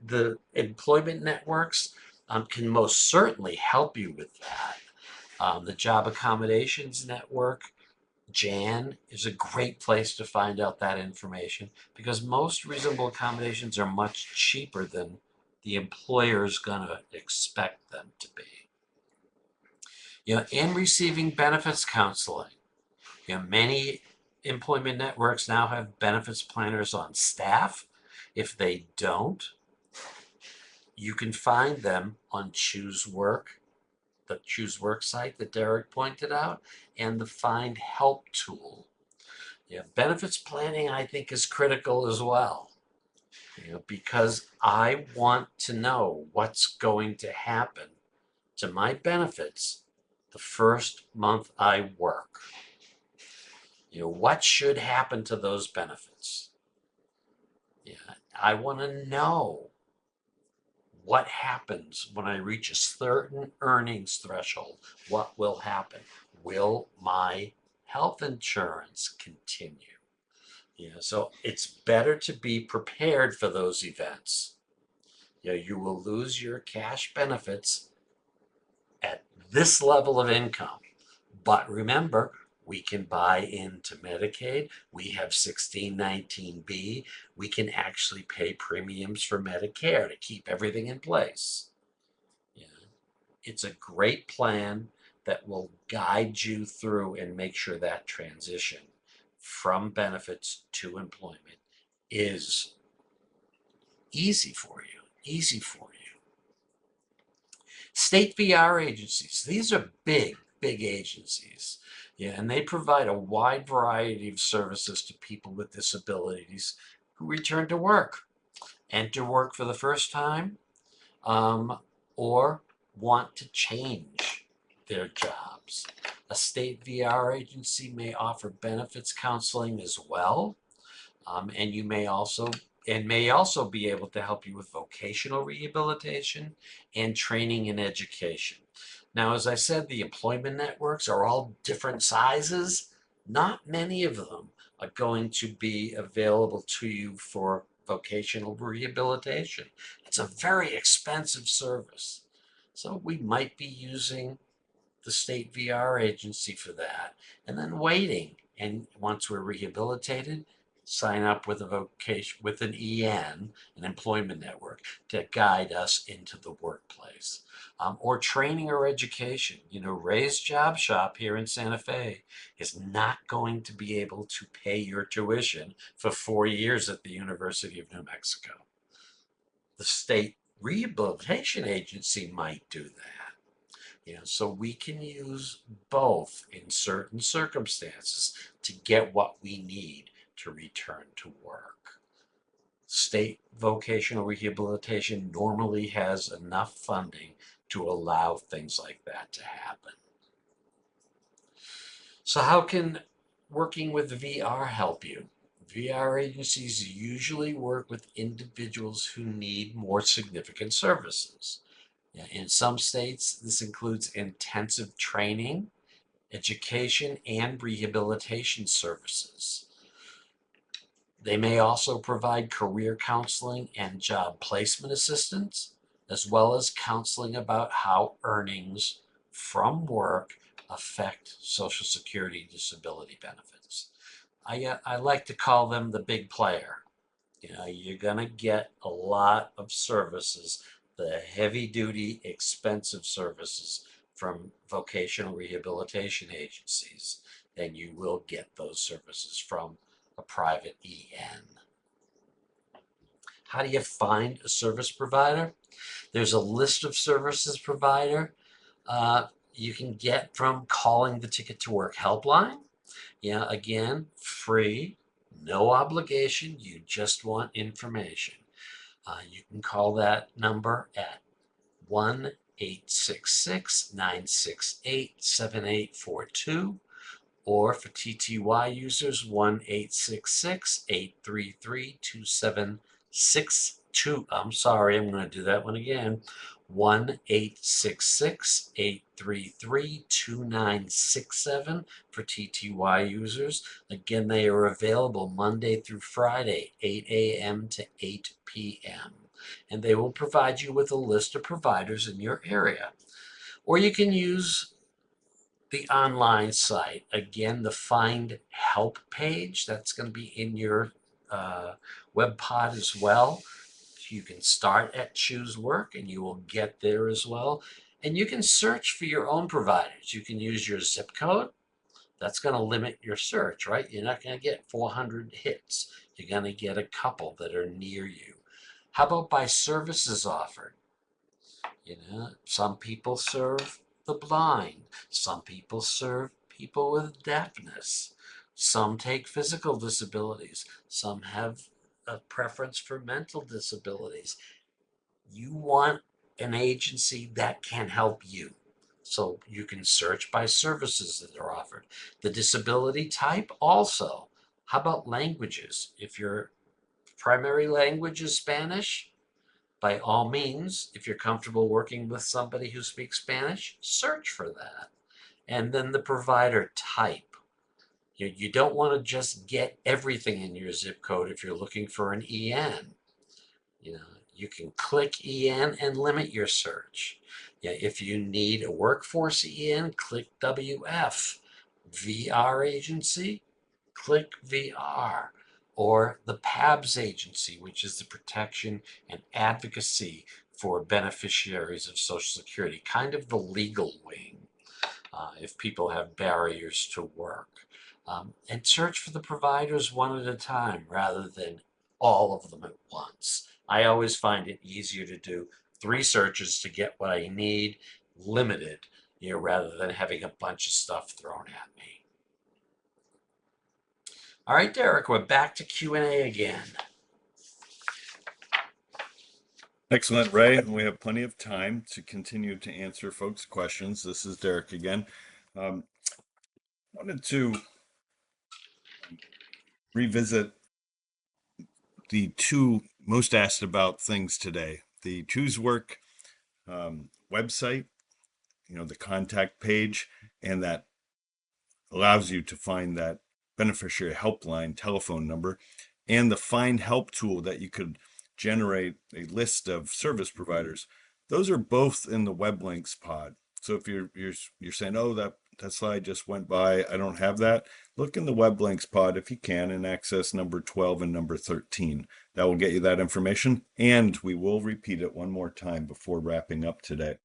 Speaker 2: The employment networks can most certainly help you with that. The Job Accommodations Network, Jan, is a great place to find out that information because most reasonable accommodations are much cheaper than the employer is going to expect them to be. And receiving benefits counseling. Many employment networks now have benefits planners on staff. If they don't, you can find them on Choose Work, the Choose Work site that Derek pointed out, and the Find Help tool. Benefits planning, I think, is critical as well. Because I want to know what's going to happen to my benefits the first month I work. What should happen to those benefits? I want to know what happens when I reach a certain earnings threshold. What will happen? Will my health insurance continue? So it's better to be prepared for those events. You will lose your cash benefits at this level of income. But remember, we can buy into Medicaid. We have 1619B. We can actually pay premiums for Medicare to keep everything in place. Yeah. It's a great plan that will guide you through and make sure that transition from benefits to employment is easy for you. Easy for you. State VR agencies. These are big, big agencies. And they provide a wide variety of services to people with disabilities who return to work, enter work for the first time, or want to change their jobs. A state VR agency may offer benefits counseling as well, and you may also be able to help you with vocational rehabilitation and training and education. Now, as I said, the employment networks are all different sizes. Not many of them are going to be available to you for vocational rehabilitation. It's a very expensive service. So we might be using the state VR agency for that and then waiting. And once we're rehabilitated, sign up with an EN, an employment network, to guide us into the workplace. Or training or education. Ray's Job Shop here in Santa Fe is not going to be able to pay your tuition for 4 years at the University of New Mexico. The state rehabilitation agency might do that. So we can use both in certain circumstances to get what we need to return to work. State vocational rehabilitation normally has enough funding to allow things like that to happen. So how can working with VR help you? VR agencies usually work with individuals who need more significant services. In some states, this includes intensive training, education, and rehabilitation services. They may also provide career counseling and job placement assistance, as well as counseling about how earnings from work affect Social Security disability benefits. I like to call them the big player. You're going to get a lot of services, the heavy duty, expensive services from vocational rehabilitation agencies, than you will get those services from a private EN. How do you find a service provider? There's a list of services provider You can get from calling the Ticket to Work helpline. Yeah, again, free, no obligation. You just want information. You can call that number at 1-866-968-7842, or for TTY users, 1-866-833-2762. I'm sorry, I'm going to do that one again. 1-866-833-2967 for TTY users. Again, they are available Monday through Friday, 8 a.m. to 8 p.m. And they will provide you with a list of providers in your area. Or you can use the online site. Again, the Find Help page, that's going to be in your web pod as well. You can start at Choose Work and you will get there as well. And you can search for your own providers. You can use your zip code. That's going to limit your search, right? You're not going to get 400 hits. You're going to get a couple that are near you. How about by services offered? You know, some people serve the blind. Some people serve people with deafness. Some take physical disabilities. Some have a preference for mental disabilities. You want an agency that can help you. So you can search by services that are offered. The disability type also. How about languages? If your primary language is Spanish, by all means, if you're comfortable working with somebody who speaks Spanish, search for that. And then the provider type. You don't want to just get everything in your zip code if you're looking for an EN. You know, you can click EN and limit your search. Yeah, if you need a workforce EN, click WF. VR agency, click VR. Or the PABS agency, which is the Protection and Advocacy for Beneficiaries of Social Security, kind of the legal wing, if people have barriers to work. And search for the providers one at a time rather than all of them at once. I always find it easier to do 3 searches to get what I need, limited, rather than having a bunch of stuff thrown at me. All right, Derek, we're back to Q&A again.
Speaker 1: Excellent, Ray. We have plenty of time to continue to answer folks' questions. This is Derek again. Wanted to revisit the 2 most asked about things today. The Choose Work website, the contact page, and that allows you to find that beneficiary helpline telephone number, and the Find Help tool that you could generate a list of service providers. Those are both in the web links pod. So if you're saying, oh, that slide just went by, I don't have that, look in the web links pod if you can and access number 12 and number 13. That will get you that information, and we will repeat it one more time before wrapping up today.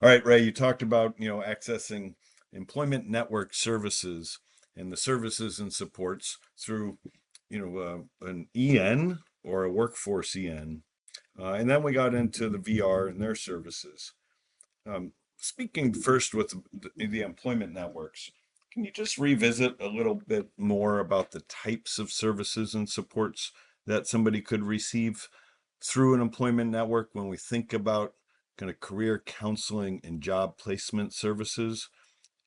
Speaker 1: All right, Ray, you talked about, accessing employment network services and the services and supports through, an EN or a workforce EN. And then we got into the VR and their services. Speaking first with the employment networks, can you just revisit a little bit more about the types of services and supports that somebody could receive through an employment network when we think about kind of career counseling and job placement services,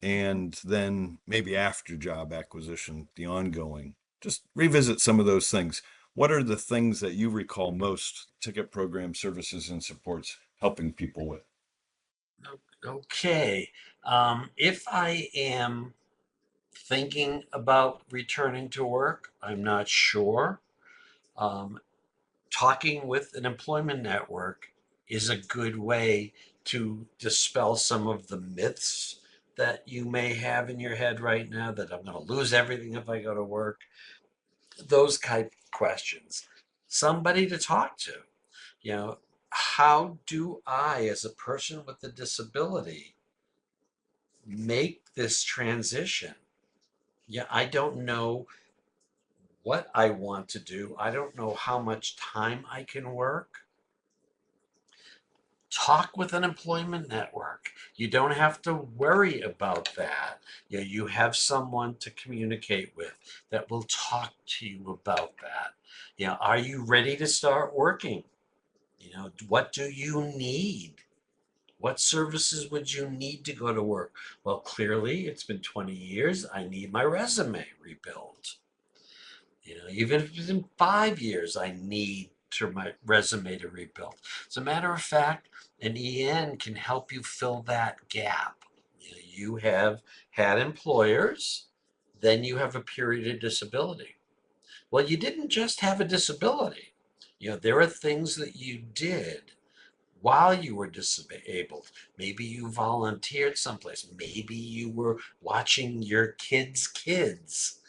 Speaker 1: and then maybe after job acquisition, the ongoing? Just revisit some of those things. What are the things that you recall most ticket program services and supports helping people with?
Speaker 2: Okay. If I am thinking about returning to work, I'm not sure. Talking with an employment network is a good way to dispel some of the myths that you may have in your head right now, that I'm going to lose everything if I go to work. Those type of questions. Somebody to talk to. How do I, as a person with a disability, make this transition? Yeah, I don't know what I want to do. I don't know how much time I can work. Talk with an employment network. You don't have to worry about that. You have someone to communicate with that will talk to you about that. Are you ready to start working? What do you need? What services would you need to go to work? Well, clearly it's been 20 years. I need my resume rebuilt. Even if it's been 5 years, I need my resume to rebuild. As a matter of fact, an EN can help you fill that gap. You have had employers, then you have a period of disability. Well, you didn't just have a disability. There are things that you did while you were disabled. Maybe you volunteered someplace. Maybe you were watching your kids.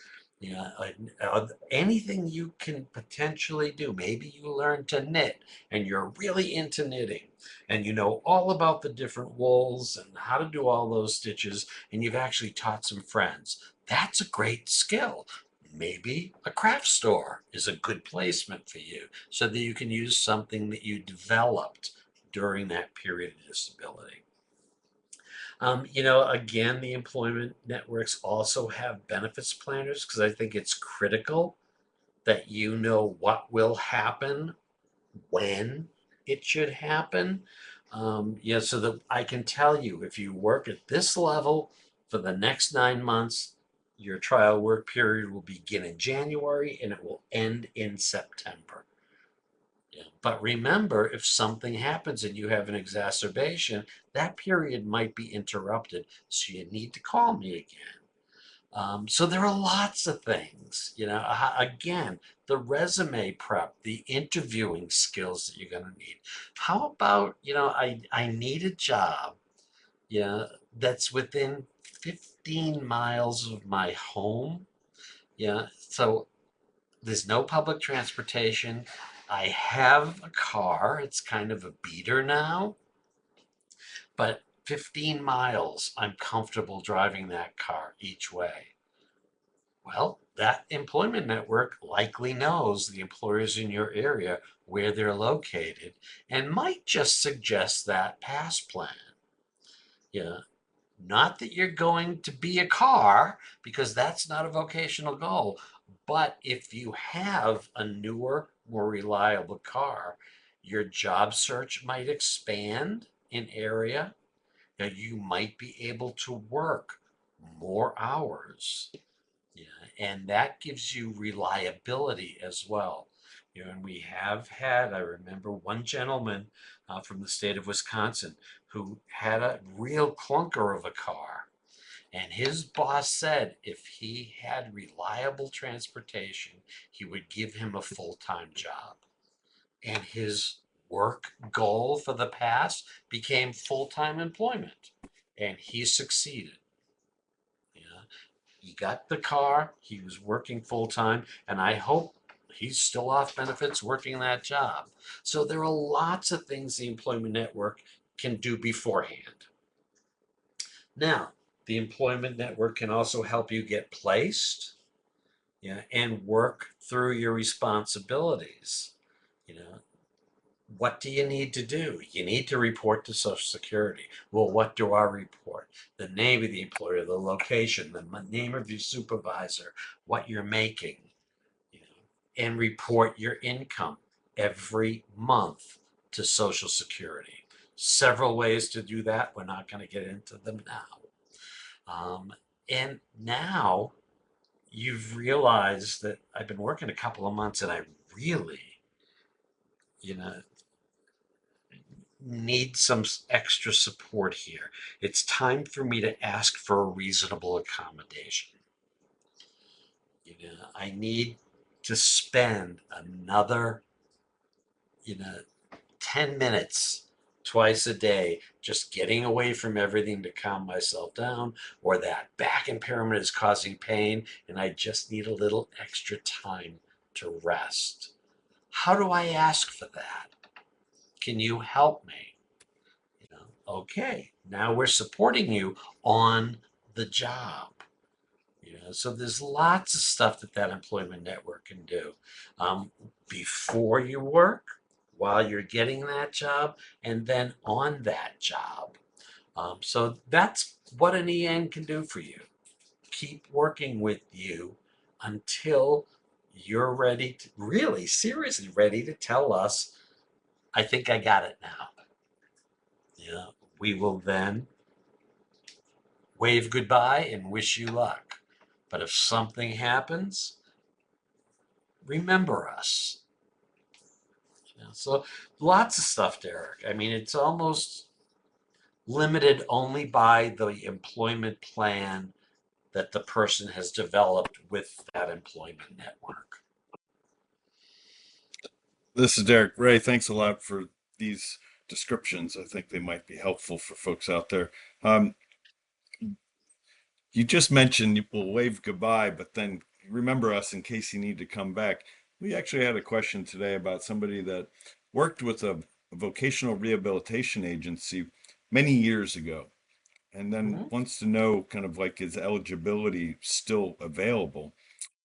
Speaker 2: Anything you can potentially do. Maybe you learned to knit and you're really into knitting and you know all about the different wools and how to do all those stitches, and you've actually taught some friends. That's a great skill. Maybe a craft store is a good placement for you so that you can use something that you developed during that period of disability. Again, the employment networks also have benefits planners because I think it's critical that you know what will happen when it should happen. So that I can tell you if you work at this level for the next 9 months, your trial work period will begin in January and it will end in September. But remember, if something happens and you have an exacerbation, that period might be interrupted. So you need to call me again. So there are lots of things, again, the resume prep, the interviewing skills that you're going to need. How about, I need a job, that's within 15 miles of my home. So there's no public transportation. I have a car. It's kind of a beater now, but 15 miles, I'm comfortable driving that car each way. Well, that employment network likely knows the employers in your area, where they're located, and might just suggest that pass plan. Yeah. Not that you're going to be a car, because that's not a vocational goal. But if you have a newer, more reliable car, your job search might expand in area. Now you might be able to work more hours. Yeah, and that gives you reliability as well. And we have had, I remember one gentleman from the state of Wisconsin who had a real clunker of a car. And his boss said if he had reliable transportation, he would give him a full-time job. And his work goal for the past became full-time employment. And he succeeded. He got the car, he was working full time, and I hope he's still off benefits working that job. So there are lots of things the employment network can do beforehand. Now, the employment network can also help you get placed, and work through your responsibilities. You know, what do you need to do? You need to report to Social Security. Well, what do I report? The name of the employer, the location, the name of your supervisor, what you're making, you know, and report your income every month to Social Security. Several ways to do that. We're not going to get into them now. And now you've realized that I've been working a couple of months and I really, you know, need some extra support here. It's time for me to ask for a reasonable accommodation. I need to spend another, you know, 10 minutes twice a day just getting away from everything to calm myself down, or that back impairment is causing pain and I just need a little extra time to rest. How do I ask for that? Can you help me? Okay, now we're supporting you on the job. So there's lots of stuff that employment network can do. Before you work, while you're getting that job and then on that job. So that's what an EN can do for you. Keep working with you until you're ready to really seriously ready to tell us, I think I got it now. Yeah, we will then wave goodbye and wish you luck. But if something happens, remember us. So lots of stuff, Derek. I mean, it's almost limited only by the employment plan that the person has developed with that employment network.
Speaker 1: This is Derek. Ray, thanks a lot for these descriptions. I think they might be helpful for folks out there. Um, you just mentioned we'll wave goodbye, but then remember us in case you need to come back. We actually had a question today about somebody that worked with a vocational rehabilitation agency many years ago, and then
Speaker 2: Mm-hmm.
Speaker 1: wants to know kind of like is eligibility still available.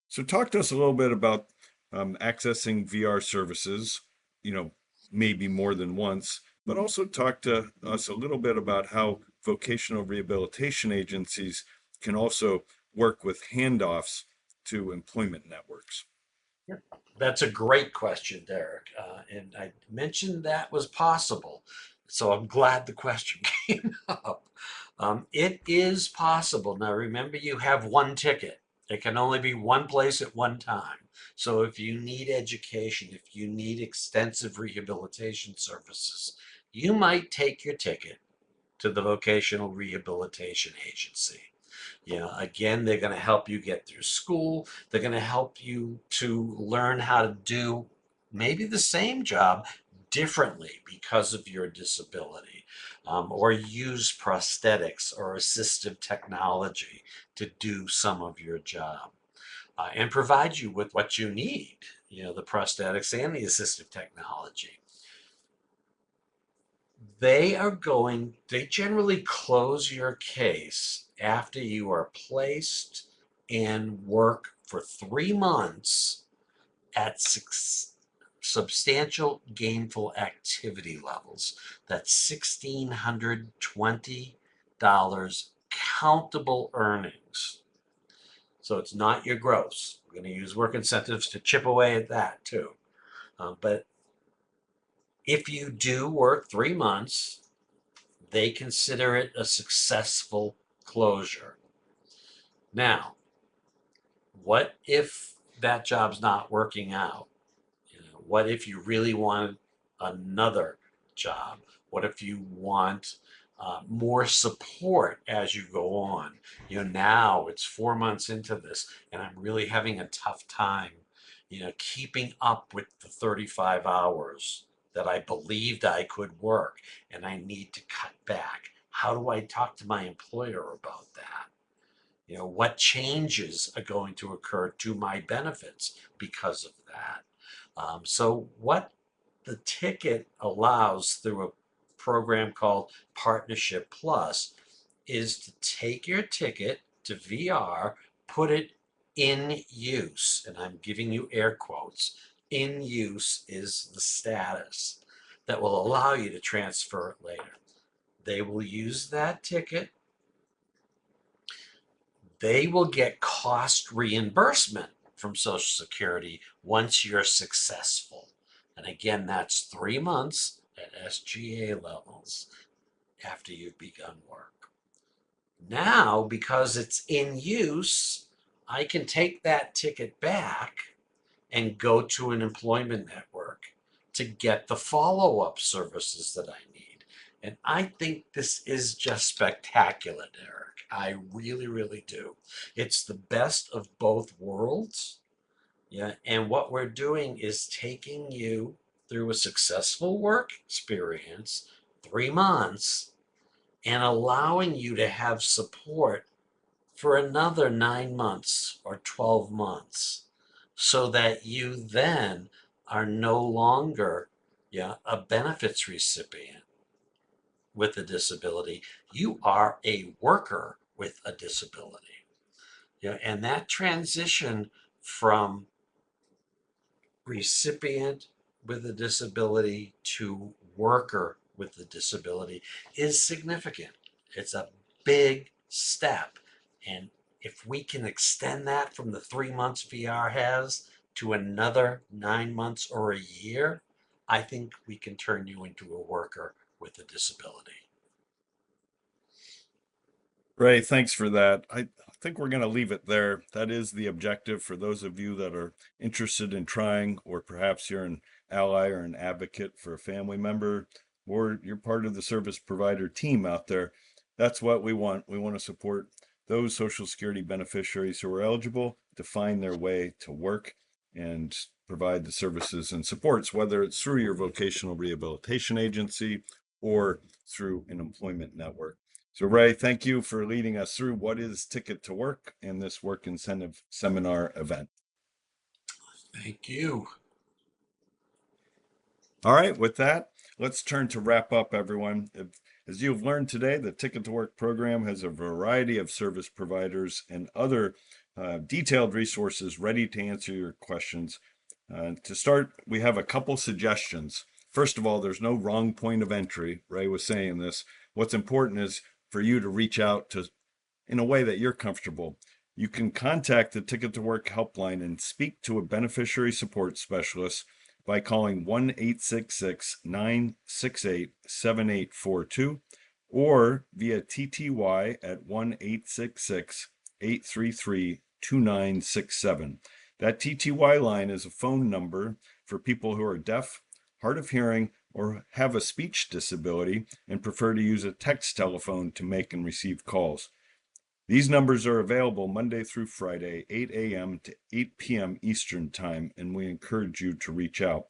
Speaker 1: So talk to us a little bit about accessing VR services, you know, maybe more than once, but also talk to us a little bit about how vocational rehabilitation agencies can also work with handoffs to employment networks.
Speaker 2: That's a great question, Derek. And I mentioned that was possible. So I'm glad the question came up. It is possible. Now, remember, you have one ticket, it can only be one place at one time. So if you need education, if you need extensive rehabilitation services, you might take your ticket to the vocational rehabilitation agency. Again, they're going to help you get through school. They're going to help you to learn how to do maybe the same job differently because of your disability, or use prosthetics or assistive technology to do some of your job, and provide you with what you need, the prosthetics and the assistive technology. They generally close your case after you are placed and work for 3 months at substantial gainful activity levels. That's $1,620 countable earnings. So it's not your gross. We're going to use work incentives to chip away at that too. But if you do work 3 months, they consider it a successful closure. Now, what if that job's not working out? What if you really want another job? What if you want more support as you go on? Now it's 4 months into this, and I'm really having a tough time, keeping up with the 35 hours that I believed I could work, and I need to cut back. How do I talk to my employer about that? What changes are going to occur to my benefits because of that? So what the ticket allows through a program called Partnership Plus is to take your ticket to VR, put it in use, and I'm giving you air quotes. In use is the status that will allow you to transfer it later. They will use that ticket. They will get cost reimbursement from Social Security once you're successful. And again, that's 3 months at SGA levels after you've begun work. Now, because it's in use, I can take that ticket back and go to an employment network to get the follow-up services that I need. And I think this is just spectacular, Derek. I really, really do. It's the best of both worlds. Yeah. And what we're doing is taking you through a successful work experience, 3 months, and allowing you to have support for another 9 months or 12 months so that you then are no longer, a benefits recipient with a disability. You are a worker with a disability. And that transition from recipient with a disability to worker with a disability is significant. It's a big step. And if we can extend that from the 3 months VR has to another 9 months or a year, I think we can turn you into a worker with a disability.
Speaker 1: Ray, thanks for that. I think we're going to leave it there. That is the objective for those of you that are interested in trying, or perhaps you're an ally or an advocate for a family member, or you're part of the service provider team out there. That's what we want. We want to support those Social Security beneficiaries who are eligible to find their way to work and provide the services and supports, whether it's through your vocational rehabilitation agency or through an employment network. So Ray, thank you for leading us through what is Ticket to Work in this work incentive seminar event.
Speaker 2: Thank you.
Speaker 1: All right, with that, let's turn to wrap up, everyone. As you've learned today, the Ticket to Work program has a variety of service providers and other detailed resources ready to answer your questions. To start, we have a couple suggestions. First of all, there's no wrong point of entry. Ray was saying this. What's important is for you to reach out to in a way that you're comfortable. You can contact the Ticket to Work helpline and speak to a beneficiary support specialist by calling 1-866-968-7842 or via TTY at 1-866-833-2967. That TTY line is a phone number for people who are deaf, hard of hearing, or have a speech disability and prefer to use a text telephone to make and receive calls. These numbers are available Monday through Friday, 8 a.m. to 8 p.m. Eastern Time, and we encourage you to reach out.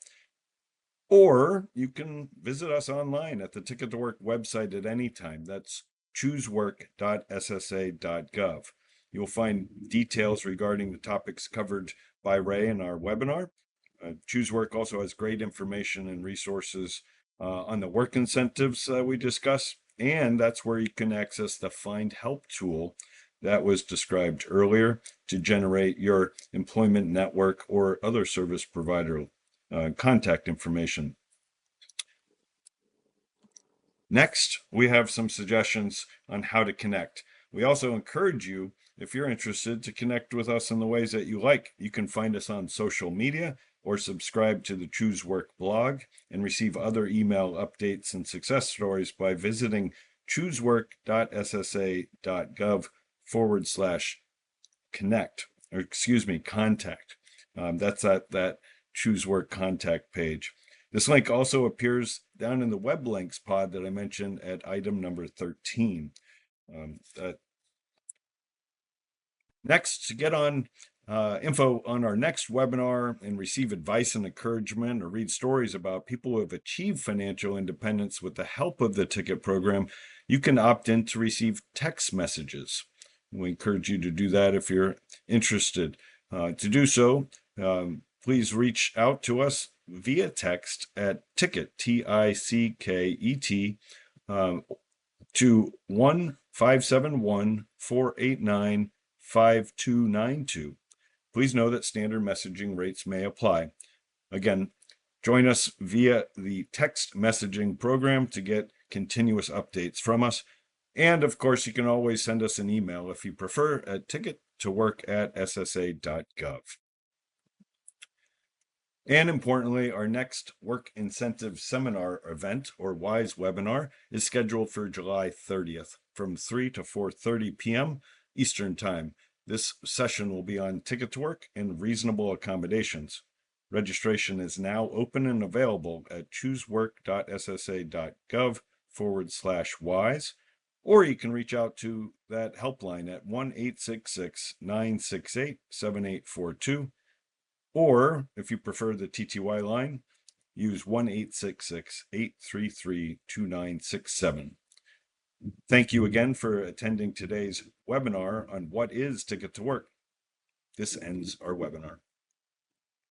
Speaker 1: Or you can visit us online at the Ticket to Work website at any time. That's choosework.ssa.gov. You'll find details regarding the topics covered by Ray in our webinar. ChooseWork also has great information and resources on the work incentives we discussed, and that's where you can access the Find Help tool that was described earlier to generate your employment network or other service provider contact information. Next, we have some suggestions on how to connect. We also encourage you, if you're interested, to connect with us in the ways that you like. You can find us on social media or subscribe to the Choose Work blog and receive other email updates and success stories by visiting choosework.ssa.gov/contact. That's at that Choose Work contact page. This link also appears down in the web links pod that I mentioned at item number 13. Next, to get on info on our next webinar and receive advice and encouragement or read stories about people who have achieved financial independence with the help of the Ticket program, you can opt in to receive text messages. We encourage you to do that if you're interested. To do so, please reach out to us via text at ticket, T-I-C-K-E-T, to 1-571-489-5292. Please know that standard messaging rates may apply. Again, join us via the text messaging program to get continuous updates from us. And of course, you can always send us an email if you prefer at tickettowork@ssa.gov. And importantly, our next Work Incentive Seminar event, or WISE webinar, is scheduled for July 30th from 3 to 4:30 p.m. Eastern Time. This session will be on Ticket to Work and reasonable accommodations. Registration is now open and available at choosework.ssa.gov/WISE, or you can reach out to that helpline at 1-866-968-7842. Or if you prefer the TTY line, use 1-866-833-2967. Thank you again for attending today's webinar on what is Ticket to Work. This ends our webinar.